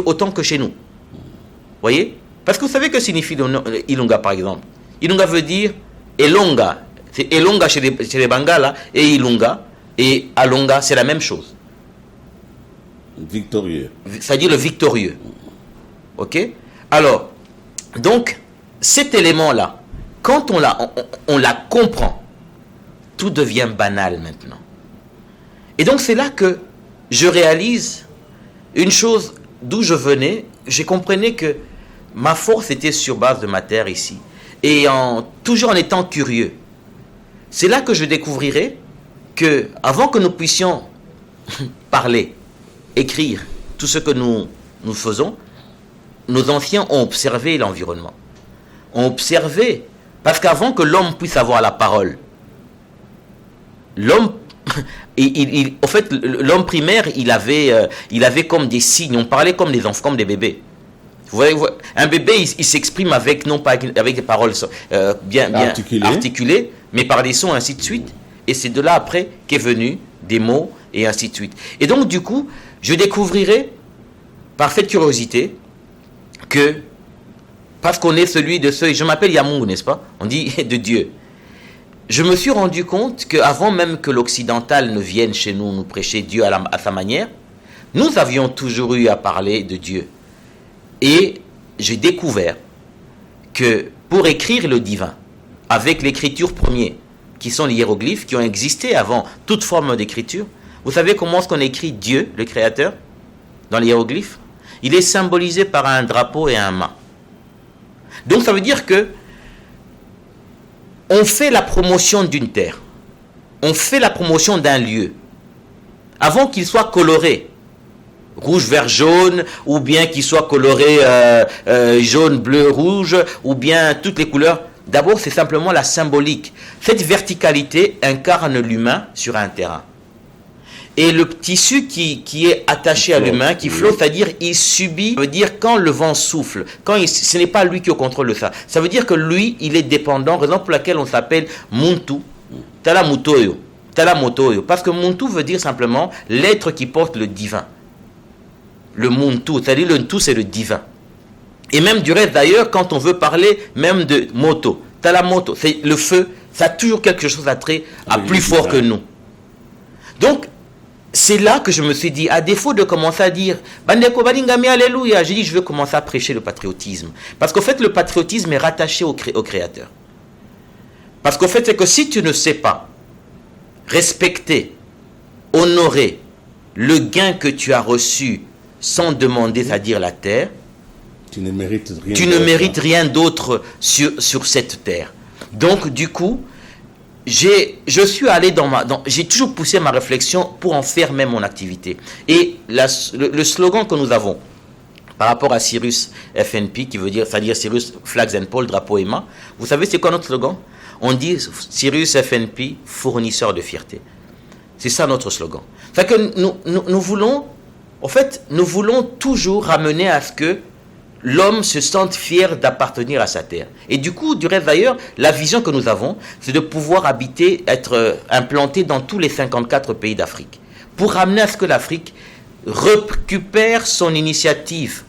autant que chez nous. Vous voyez? Parce que vous savez que signifie Ilunga, par exemple. Ilunga veut dire Elonga. C'est Elonga chez les Bangala, et Ilunga, et Alonga, c'est la même chose. Victorieux. C'est-à-dire le victorieux. Ok? Alors, donc, cet élément-là, quand on la comprend, tout devient banal maintenant. Et donc, c'est là que je réalise une chose d'où je venais. J'ai compris que ma force était sur base de ma terre ici. Et toujours en étant curieux. C'est là que je découvrirai que, avant que nous puissions parler, écrire tout ce que nous faisons, nos anciens ont observé l'environnement. Ont observé, parce qu'avant que l'homme puisse avoir la parole, l'homme, en fait, l'homme primaire, il avait comme des signes. On parlait comme des enfants, comme des bébés. Vous voyez, un bébé, il s'exprime avec, non pas avec des paroles bien articulées, mais par des sons, ainsi de suite. Et c'est de là après qu'est venu des mots, et ainsi de suite. Et donc, du coup, je découvrirai, par cette curiosité, que, parce qu'on est celui de ceux, je m'appelle Yamou, n'est-ce pas? On dit de Dieu. Je me suis rendu compte qu'avant même que l'occidental ne vienne chez nous nous prêcher Dieu à sa manière, nous avions toujours eu à parler de Dieu. Et j'ai découvert que pour écrire le divin, avec l'écriture première, qui sont les hiéroglyphes, qui ont existé avant toute forme d'écriture, vous savez comment est-ce qu'on écrit Dieu, le Créateur, dans les hiéroglyphes? Il est symbolisé par un drapeau et un mât. Donc ça veut dire que on fait la promotion d'une terre, on fait la promotion d'un lieu, avant qu'il soit coloré, rouge, vert, jaune, ou bien qu'il soit coloré jaune, bleu, rouge, ou bien toutes les couleurs. D'abord, c'est simplement la symbolique. Cette verticalité incarne l'humain sur un terrain. Et le tissu qui est attaché à l'humain, qui flotte, c'est-à-dire il subit, ça veut dire quand le vent souffle, ce n'est pas lui qui est au contrôle de ça. Ça veut dire que lui, il est dépendant, raison pour laquelle on s'appelle Muntu, Tala Mutoyo, Tala Motoyo. Parce que Muntu veut dire simplement l'être qui porte le divin. Le Muntu, c'est-à-dire le Ntu, c'est le divin. Et même du reste d'ailleurs, quand on veut parler même de moto, Tala Moto, c'est le feu, ça a toujours quelque chose à plus fort que nous. Donc, c'est là que je me suis dit, à défaut de commencer à dire Bandeko Balingami Alléluia, j'ai dit je veux commencer à prêcher le patriotisme. Parce qu'en fait, le patriotisme est rattaché au Créateur. Parce qu'en fait, c'est que si tu ne sais pas respecter, honorer le gain que tu as reçu sans demander, c'est-à-dire la terre, tu ne mérites rien d'autre sur cette terre. Donc, du coup, je suis allé j'ai toujours poussé ma réflexion pour en faire même mon activité. Et le slogan que nous avons par rapport à Cyrus FNP, qui veut dire, c'est-à-dire Cyrus Flags and Pole, drapeau et main, vous savez c'est quoi notre slogan? On dit Cyrus FNP, fournisseur de fierté. C'est ça notre slogan. C'est que nous voulons, en fait, nous voulons toujours ramener à ce que l'homme se sente fier d'appartenir à sa terre. Et du coup, du reste d'ailleurs, la vision que nous avons, c'est de pouvoir être implanté dans tous les 54 pays d'Afrique. Pour ramener à ce que l'Afrique récupère son initiative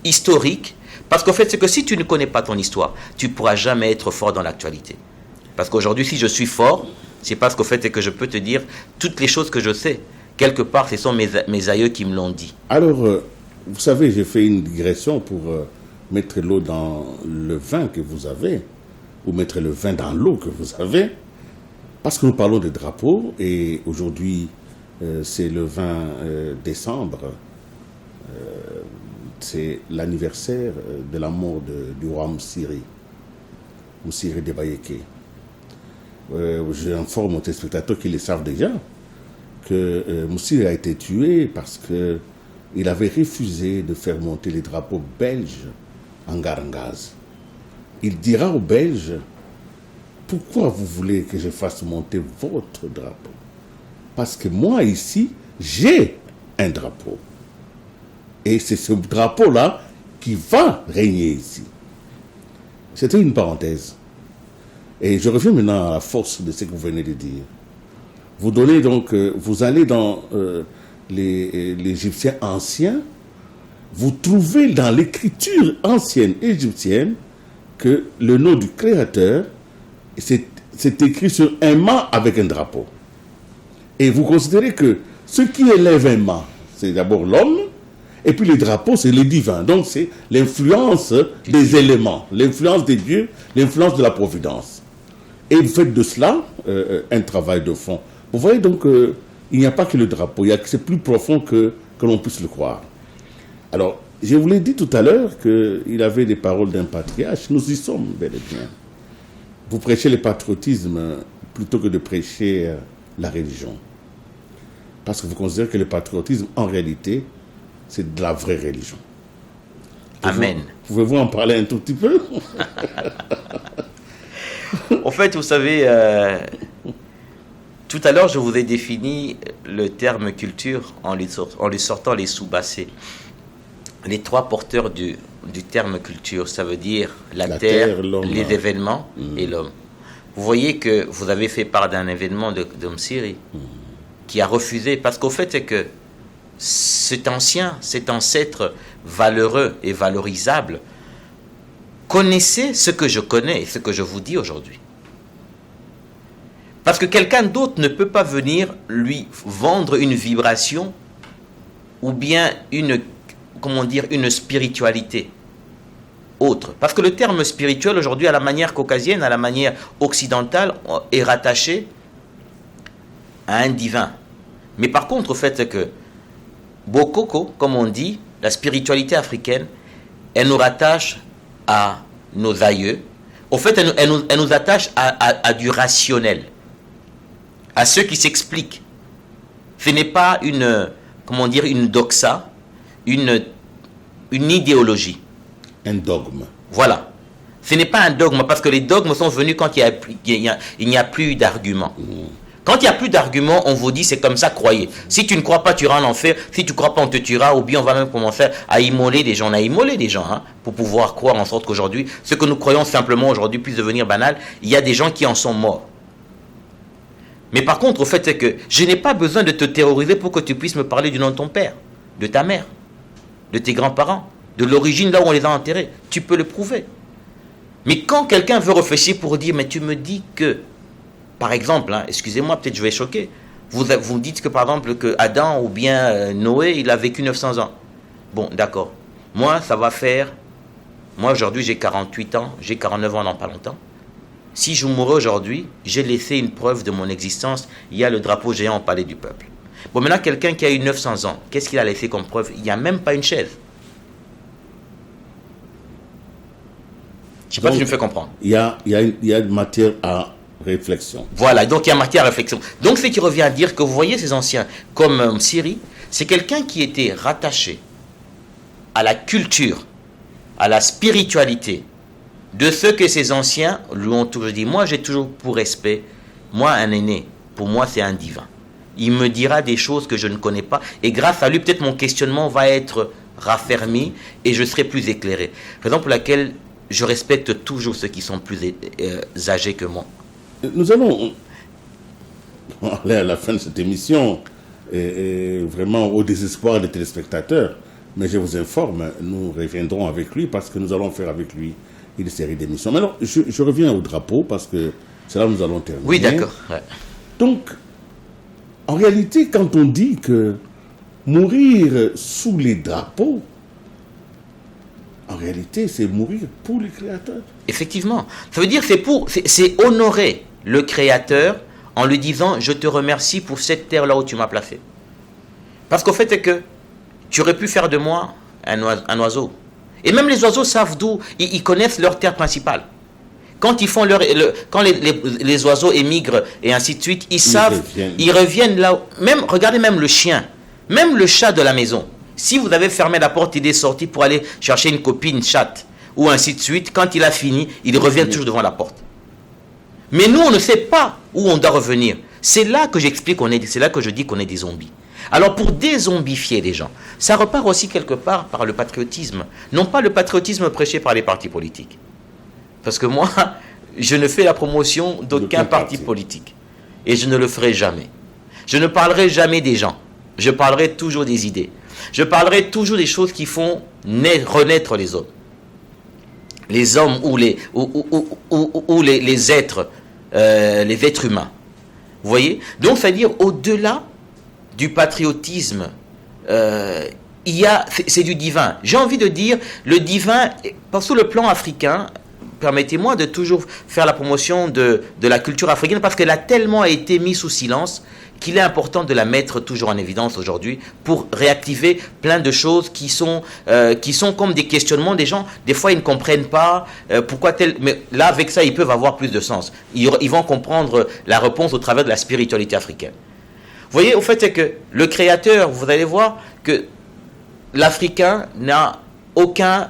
historique. Parce qu'en fait, c'est que si tu ne connais pas ton histoire, tu ne pourras jamais être fort dans l'actualité. Parce qu'aujourd'hui, si je suis fort, c'est parce qu'en fait, c'est que je peux te dire toutes les choses que je sais. Quelque part, ce sont mes aïeux qui me l'ont dit. Alors, vous savez, j'ai fait une digression pour mettre l'eau dans le vin que vous avez, ou mettre le vin dans l'eau que vous avez, parce que nous parlons de drapeaux, et aujourd'hui, c'est le 20 décembre c'est l'anniversaire de la mort du roi Moussiri de Bayeke. J'informe aux téléspectateurs qui le savent déjà que Moussiri a été tué parce qu'il avait refusé de faire monter les drapeaux belges en Garangaz. Il dira aux Belges: pourquoi vous voulez que je fasse monter votre drapeau? Parce que moi ici, j'ai un drapeau. Et c'est ce drapeau-là qui va régner ici. C'était une parenthèse. Et je reviens maintenant à la force de ce que vous venez de dire. Vous donnez donc, vous allez dans les Égyptiens anciens, vous trouvez dans l'écriture ancienne égyptienne que le nom du Créateur, c'est écrit sur un mât avec un drapeau. Et vous considérez que ce qui élève un mât, c'est d'abord l'homme, et puis le drapeau, c'est le divin. Donc c'est l'influence des éléments, l'influence des dieux, l'influence de la providence. Et vous faites de cela un travail de fond. Vous voyez donc il n'y a pas que le drapeau, c'est plus profond que l'on puisse le croire. Alors, je vous l'ai dit tout à l'heure qu'il avait des paroles d'un patriarche. Nous y sommes bel et bien. Vous prêchez le patriotisme plutôt que de prêcher la religion. Parce que vous considérez que le patriotisme, en réalité, c'est de la vraie religion. Amen. Pouvez-vous en parler un tout petit peu? En fait, vous savez, tout à l'heure, je vous ai défini le terme culture en lui sortant les sous-bassés. Les trois porteurs du terme culture, ça veut dire la terre, les événements et l'homme. Vous voyez que vous avez fait part d'un événement de Moussiri qui a refusé, parce qu'au fait c'est que cet ancêtre valeureux et valorisable connaissait ce que je connais et ce que je vous dis aujourd'hui. Parce que quelqu'un d'autre ne peut pas venir lui vendre une vibration ou bien une spiritualité autre. Parce que le terme spirituel aujourd'hui, à la manière caucasienne, à la manière occidentale, est rattaché à un divin. Mais par contre, au fait c'est que Bokoko, comme on dit, la spiritualité africaine, elle nous rattache à nos aïeux. Au fait, elle nous attache à du rationnel, à ce qui s'explique. Ce n'est pas une doxa, une idéologie. Un dogme. Voilà. Ce n'est pas un dogme, parce que les dogmes sont venus quand il n'y a plus d'arguments. Quand il n'y a plus d'arguments, on vous dit c'est comme ça, croyez. Si tu ne crois pas, tu iras en enfer. Si tu ne crois pas, on te tuera. Ou bien on va même commencer à immoler des gens. On a immolé des gens pour pouvoir croire en sorte qu'aujourd'hui, ce que nous croyons simplement aujourd'hui puisse devenir banal. Il y a des gens qui en sont morts. Mais par contre, au fait, c'est que je n'ai pas besoin de te terroriser pour que tu puisses me parler du nom de ton père, de ta mère, de tes grands-parents, de l'origine là où on les a enterrés. Tu peux le prouver. Mais quand quelqu'un veut réfléchir pour dire, mais tu me dis que, par exemple, excusez-moi, peut-être je vais choquer, vous dites que par exemple que Adam ou bien Noé, il a vécu 900 ans. Bon, d'accord. Moi aujourd'hui j'ai 48 ans, j'ai 49 ans dans pas longtemps. Si je mourais aujourd'hui, j'ai laissé une preuve de mon existence. Il y a le drapeau géant au palais du peuple. Bon, maintenant, quelqu'un qui a eu 900 ans, qu'est-ce qu'il a laissé comme preuve? Il n'y a même pas une chaise. Je ne sais pas si je me fais comprendre. Il y a une matière à réflexion. Voilà, donc il y a matière à réflexion. Donc, ce qui revient à dire que vous voyez ces anciens, comme Moussiri, c'est quelqu'un qui était rattaché à la culture, à la spiritualité, de ce que ces anciens lui ont toujours dit. Moi, j'ai toujours pour respect, moi, un aîné, pour moi, c'est un divin. Il me dira des choses que je ne connais pas, et grâce à lui, peut-être mon questionnement va être raffermi, et je serai plus éclairé. Raison pour laquelle je respecte toujours ceux qui sont plus âgés que moi. Nous allons aller à la fin de cette émission, et vraiment au désespoir des téléspectateurs, mais je vous informe, nous reviendrons avec lui, parce que nous allons faire avec lui une série d'émissions. Mais alors, je reviens au drapeau, parce que c'est là où nous allons terminer. Oui, d'accord. Ouais. Donc, en réalité, quand on dit que mourir sous les drapeaux, en réalité, c'est mourir pour le Créateur. Effectivement. Ça veut dire c'est honorer le Créateur en lui disant « Je te remercie pour cette terre-là où tu m'as placé. » Parce qu'au fait, c'est que tu aurais pu faire de moi un oiseau. Et même les oiseaux savent d'où, ils connaissent leur terre principale. Quand ils font quand les oiseaux émigrent et ainsi de suite, ils reviennent là. Même, regardez même le chien, même le chat de la maison. Si vous avez fermé la porte, il est sorti pour aller chercher une copine chatte, ou ainsi de suite, quand il a fini, il revient toujours devant la porte. Mais nous, on ne sait pas où on doit revenir. C'est là que j'explique c'est là que je dis qu'on est des zombies. Alors pour dézombifier les gens, ça repart aussi quelque part par le patriotisme. Non pas le patriotisme prêché par les partis politiques. Parce que moi, je ne fais la promotion d'aucun parti politique. Et je ne le ferai jamais. Je ne parlerai jamais des gens. Je parlerai toujours des idées. Je parlerai toujours des choses qui font renaître les hommes. Les hommes ou les êtres, les êtres humains. Vous voyez? Donc, c'est-à-dire, au-delà du patriotisme, c'est du divin. J'ai envie de dire, le divin, sur le plan africain, permettez-moi de toujours faire la promotion de la culture africaine, parce qu'elle a tellement été mise sous silence qu'il est important de la mettre toujours en évidence aujourd'hui pour réactiver plein de choses qui sont comme des questionnements des gens. Des fois, ils ne comprennent pas pourquoi tel... Mais là, avec ça, ils peuvent avoir plus de sens. Ils vont comprendre la réponse au travers de la spiritualité africaine. Vous voyez, au fait, c'est que le Créateur, vous allez voir que l'Africain n'a aucun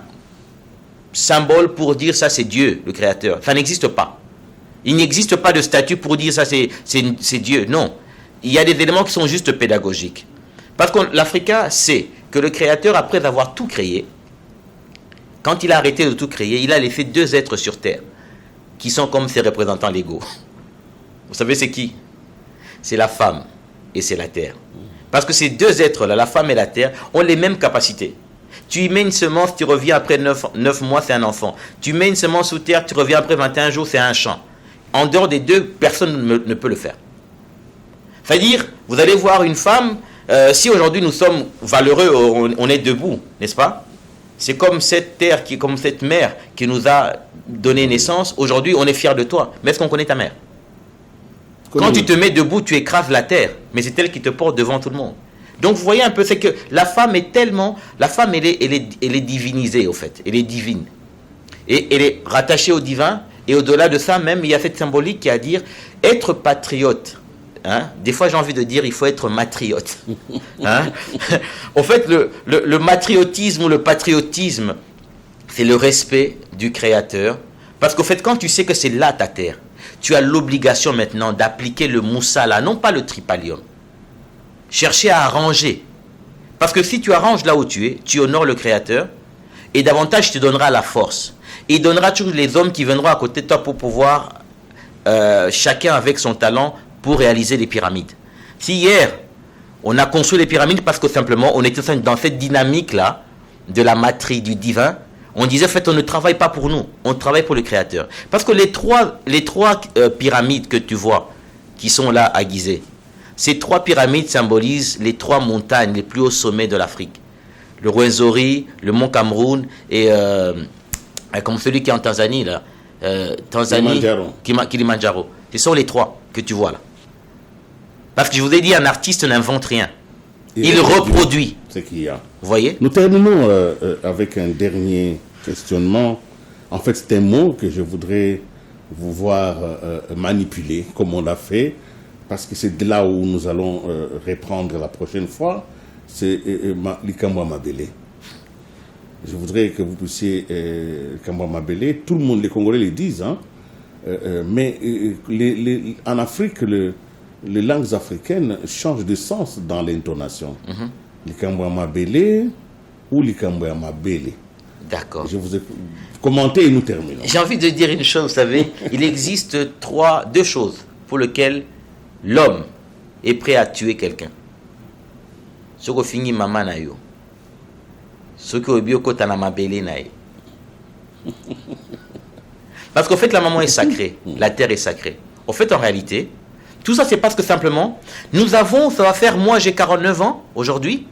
symbole pour dire ça c'est Dieu, le Créateur. Ça n'existe pas. Il n'existe pas de statut pour dire ça c'est Dieu. Non. Il y a des éléments qui sont juste pédagogiques. Parce que l'Africain sait que le Créateur, après avoir tout créé, quand il a arrêté de tout créer, il a laissé deux êtres sur terre, qui sont comme ses représentants légaux. Vous savez c'est qui? C'est la femme et c'est la terre. Parce que ces deux êtres-là, la femme et la terre, ont les mêmes capacités. Tu y mets une semence, tu reviens après 9 mois, c'est un enfant. Tu mets une semence sous terre, tu reviens après 21 jours, c'est un champ. En dehors des deux, personne ne peut le faire. C'est-à-dire, vous allez voir une femme, si aujourd'hui nous sommes valeureux, on est debout, n'est-ce pas? C'est comme cette terre, comme cette mère qui nous a donné naissance. Aujourd'hui, on est fiers de toi. Mais est-ce qu'on connaît ta mère? Quand tu te mets debout, tu écrases la terre. Mais c'est elle qui te porte devant tout le monde. Donc vous voyez un peu, c'est que la femme est tellement... La femme, elle est divinisée, au fait. Elle est divine. Et elle est rattachée au divin. Et au-delà de ça, même, il y a cette symbolique qui est à dire être patriote. Hein? Des fois, j'ai envie de dire, il faut être matriote. Hein? Au fait, le matriotisme ou le patriotisme, c'est le respect du Créateur. Parce qu'au fait, quand tu sais que c'est là ta terre, tu as l'obligation maintenant d'appliquer le moussala, non pas le tripalium. Chercher à arranger. Parce que si tu arranges là où tu es, tu honores le Créateur, et davantage, il te donnera la force. Et il donnera toujours les hommes qui viendront à côté de toi pour pouvoir, chacun avec son talent, pour réaliser les pyramides. Si hier, on a construit les pyramides parce que simplement, on était dans cette dynamique-là, de la matrice, du divin, on disait, en fait, on ne travaille pas pour nous, on travaille pour le Créateur. Parce que les trois pyramides que tu vois, qui sont là à Gizeh, ces trois pyramides symbolisent les trois montagnes les plus hauts sommets de l'Afrique. Le Rwenzori, le Mont Cameroun et comme celui qui est en Tanzanie, là. Kilimanjaro. Ce sont les trois que tu vois là. Parce que je vous ai dit, un artiste n'invente rien. Il reproduit. C'est qu'il y a. Vous voyez? Nous terminons avec un dernier questionnement. En fait, c'est un mot que je voudrais vous voir manipuler, comme on l'a fait, parce que c'est de là où nous allons reprendre la prochaine fois. C'est Likambwa Mabele. Je voudrais que vous puissiez Likambwa Mabele. Tout le monde, les Congolais le disent, hein. Mais en Afrique, les langues africaines changent de sens dans l'intonation. Likambwa Mabele ou Likambwa Mabele. D'accord. Je vous ai commenté et nous terminons. J'ai envie de dire une chose, vous savez, il existe deux choses pour lesquelles l'homme est prêt à tuer quelqu'un. Ce que finit maman na yo. Ce que obioko tana mabele na yo. Parce qu'en fait, la maman est sacrée, la terre est sacrée. En fait, en réalité, tout ça, c'est parce que simplement, ça va faire, moi j'ai 49 ans aujourd'hui,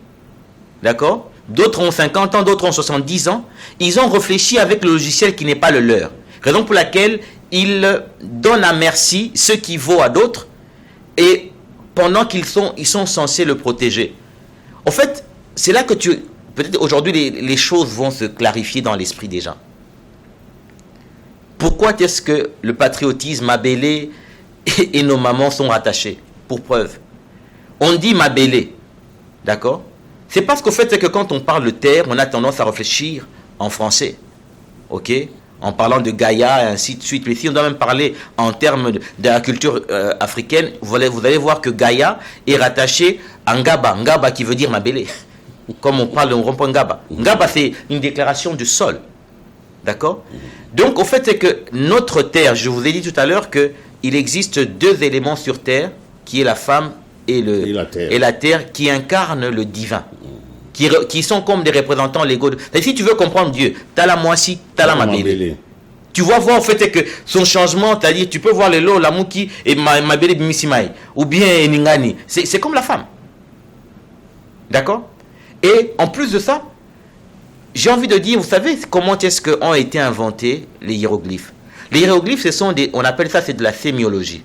d'accord? D'autres ont 50 ans, d'autres ont 70 ans. Ils ont réfléchi avec le logiciel qui n'est pas le leur. Raison pour laquelle ils donnent à merci ce qui vaut à d'autres, et pendant qu'ils sont censés le protéger. En fait, c'est là que peut-être aujourd'hui les choses vont se clarifier dans l'esprit des gens. Pourquoi est-ce que le patriotisme, Mabélé et nos mamans sont rattachés? Pour preuve. On dit Mabélé, d'accord? C'est parce qu'au fait, c'est que quand on parle de terre, on a tendance à réfléchir en français, ok? En parlant de Gaïa et ainsi de suite. Mais si on doit même parler en termes de la culture africaine, vous allez voir que Gaïa est rattaché à Ngaba. Ngaba qui veut dire Mabélé. Comme on parle de rond-point Ngaba. Ngaba, c'est une déclaration du sol. D'accord? Donc, au fait, c'est que notre terre, je vous ai dit tout à l'heure qu'il existe deux éléments sur terre, qui est la femme et la terre, qui incarnent le divin. Qui sont comme des représentants légaux. Si tu veux comprendre Dieu, tu as la Moissi, tu as la Mabélé. Tu vas voir, au fait, c'est que son changement, c'est-à-dire, tu peux voir les lots, la Mouki et Mabélé Bimisimai, ou bien Ningani. C'est comme la femme. D'accord? Et en plus de ça, j'ai envie de dire, vous savez comment est-ce qu'ont été inventés les hiéroglyphes? Les hiéroglyphes, on appelle ça, c'est de la sémiologie.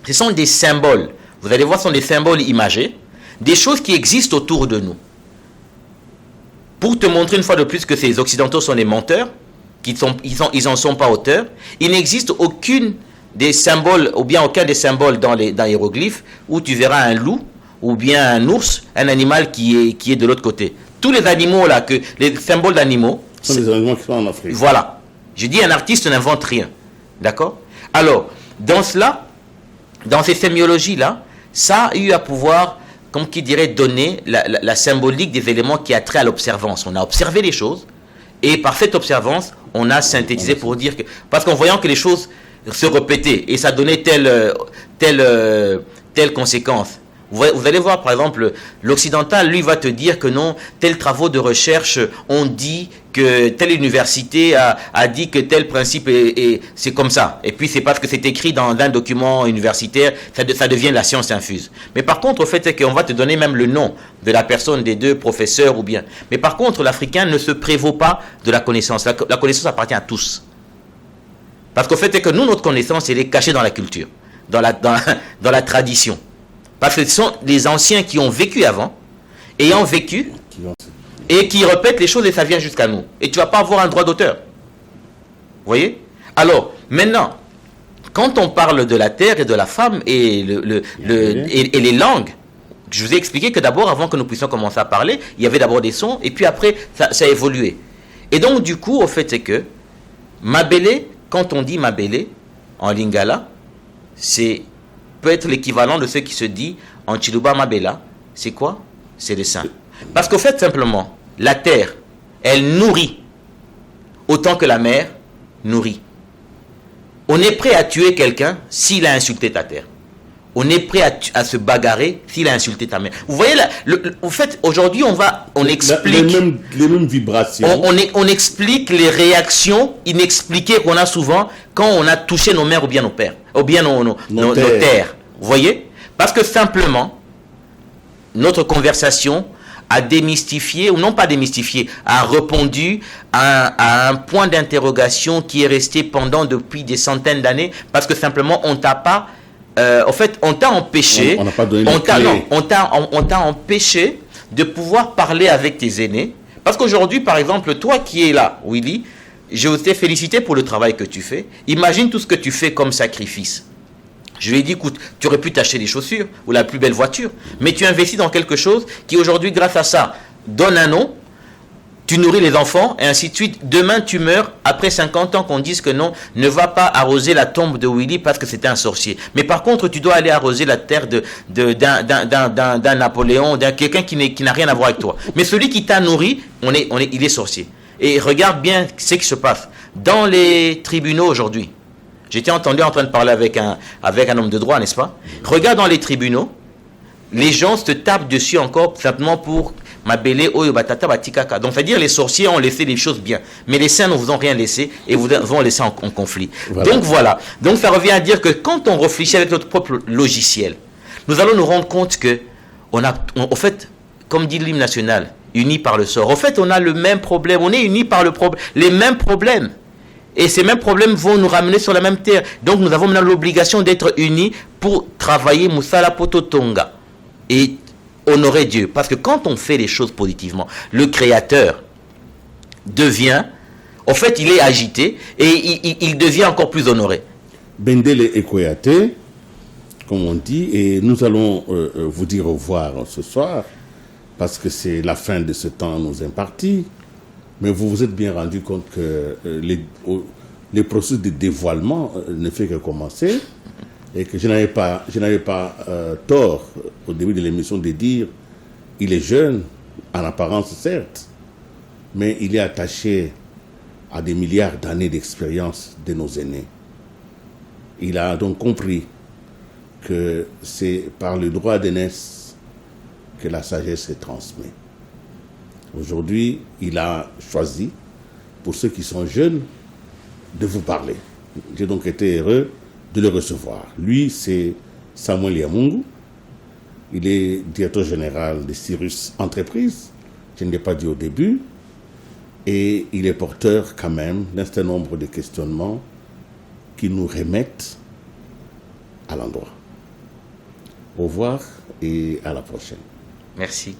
Ce sont des symboles. Vous allez voir, ce sont des symboles imagés, des choses qui existent autour de nous. Pour te montrer une fois de plus que ces Occidentaux sont des menteurs, ils n'en sont pas auteurs, il n'existe aucun des symboles dans les hiéroglyphes où tu verras un loup ou bien un ours, un animal qui est de l'autre côté. Tous les animaux là, les symboles d'animaux, ce sont des animaux qui sont en Afrique. Voilà. Je dis, un artiste n'invente rien. D'accord? Alors, dans ces sémiologies là, ça a eu à pouvoir, comme qui dirait, donner la symbolique des éléments qui a trait à l'observance. On a observé les choses, et par cette observance, on a synthétisé pour dire que... Parce qu'en voyant que les choses se répétaient, et ça donnait telle conséquence. Vous allez voir, par exemple, l'occidental, lui, va te dire que non, tels travaux de recherche ont dit que telle université a dit que tel principe c'est comme ça. Et puis, c'est parce que c'est écrit dans un document universitaire, ça devient la science infuse. Mais par contre, au fait, c'est qu'on va te donner même le nom de la personne des deux professeurs ou bien. Mais par contre, l'Africain ne se prévaut pas de la connaissance. La connaissance appartient à tous. Parce qu'au fait, c'est que nous, notre connaissance, elle est cachée dans la culture, dans la tradition. Parce que ce sont les anciens qui ont vécu avant, ayant vécu, et qui répètent les choses et ça vient jusqu'à nous. Et tu ne vas pas avoir un droit d'auteur. Vous voyez? Alors, maintenant, quand on parle de la terre et de la femme et les langues, je vous ai expliqué que d'abord, avant que nous puissions commencer à parler, il y avait d'abord des sons et puis après, ça a évolué. Et donc, du coup, au fait, c'est que Mabélé, quand on dit Mabélé, en lingala, peut être l'équivalent de ce qui se dit en Chiluba Mabela. C'est quoi? C'est le sein. Parce qu'au fait, simplement, la terre, elle nourrit autant que la mer nourrit. On est prêt à tuer quelqu'un s'il a insulté ta terre. On est prêt à se bagarrer s'il a insulté ta mère. Vous voyez, en fait, aujourd'hui, on explique... Les mêmes vibrations. On explique les réactions inexpliquées qu'on a souvent quand on a touché nos mères ou bien nos pères, ou bien nos terres. Vous voyez? Parce que simplement, notre conversation a démystifié, ou non pas démystifié, a répondu à un point d'interrogation qui est resté depuis des centaines d'années, parce que simplement, on t'a pas... en fait, on t'a empêché, on t'a empêché de pouvoir parler avec tes aînés. Parce qu'aujourd'hui, par exemple, toi qui es là, Willy, je t'ai félicité pour le travail que tu fais. Imagine tout ce que tu fais comme sacrifice. Je lui ai dit, écoute, tu aurais pu t'acheter des chaussures ou la plus belle voiture, mais tu investis dans quelque chose qui aujourd'hui, grâce à ça, donne un nom. Tu nourris les enfants, et ainsi de suite. Demain, tu meurs, après 50 ans, qu'on dise que non, ne va pas arroser la tombe de Willy parce que c'était un sorcier. Mais par contre, tu dois aller arroser la terre d'un Napoléon, d'un quelqu'un qui n'a rien à voir avec toi. Mais celui qui t'a nourri, il est sorcier. Et regarde bien ce qui se passe. Dans les tribunaux aujourd'hui, j'étais entendu en train de parler avec un homme de droit, n'est-ce pas? Regarde dans les tribunaux, les gens se tapent dessus encore simplement pour... Mabélé, Oyo, Batata, Batikaka. Donc, c'est-à-dire les sorciers ont laissé les choses bien. Mais les saints ne vous ont rien laissé et vous ont laissé en conflit. Voilà. Donc, voilà. Donc, ça revient à dire que quand on réfléchit avec notre propre logiciel, nous allons nous rendre compte que, au fait, comme dit l'hymne national, unis par le sort, au fait, on a le même problème. On est unis par les mêmes problèmes. Et ces mêmes problèmes vont nous ramener sur la même terre. Donc, nous avons maintenant l'obligation d'être unis pour travailler Moussala Pototonga. Et honorer Dieu. Parce que quand on fait les choses positivement, le Créateur devient, en fait, il est agité et il devient encore plus honoré. Bendele Ekoyate, comme on dit, et nous allons vous dire au revoir ce soir, parce que c'est la fin de ce temps nous imparti. Mais vous vous êtes bien rendu compte que les processus de dévoilement ne fait que commencer, et que je n'avais pas tort au début de l'émission de dire il est jeune, en apparence certes, mais il est attaché à des milliards d'années d'expérience de nos aînés. Il a donc compris que c'est par le droit d'aînesse que la sagesse se transmet. Aujourd'hui, il a choisi, pour ceux qui sont jeunes, de vous parler. J'ai donc été heureux de le recevoir. Lui, c'est Samuel Yamungu. Il est directeur général de Cyrus Entreprises. Je ne l'ai pas dit au début. Et il est porteur quand même d'un certain nombre de questionnements qui nous remettent à l'endroit. Au revoir et à la prochaine. Merci.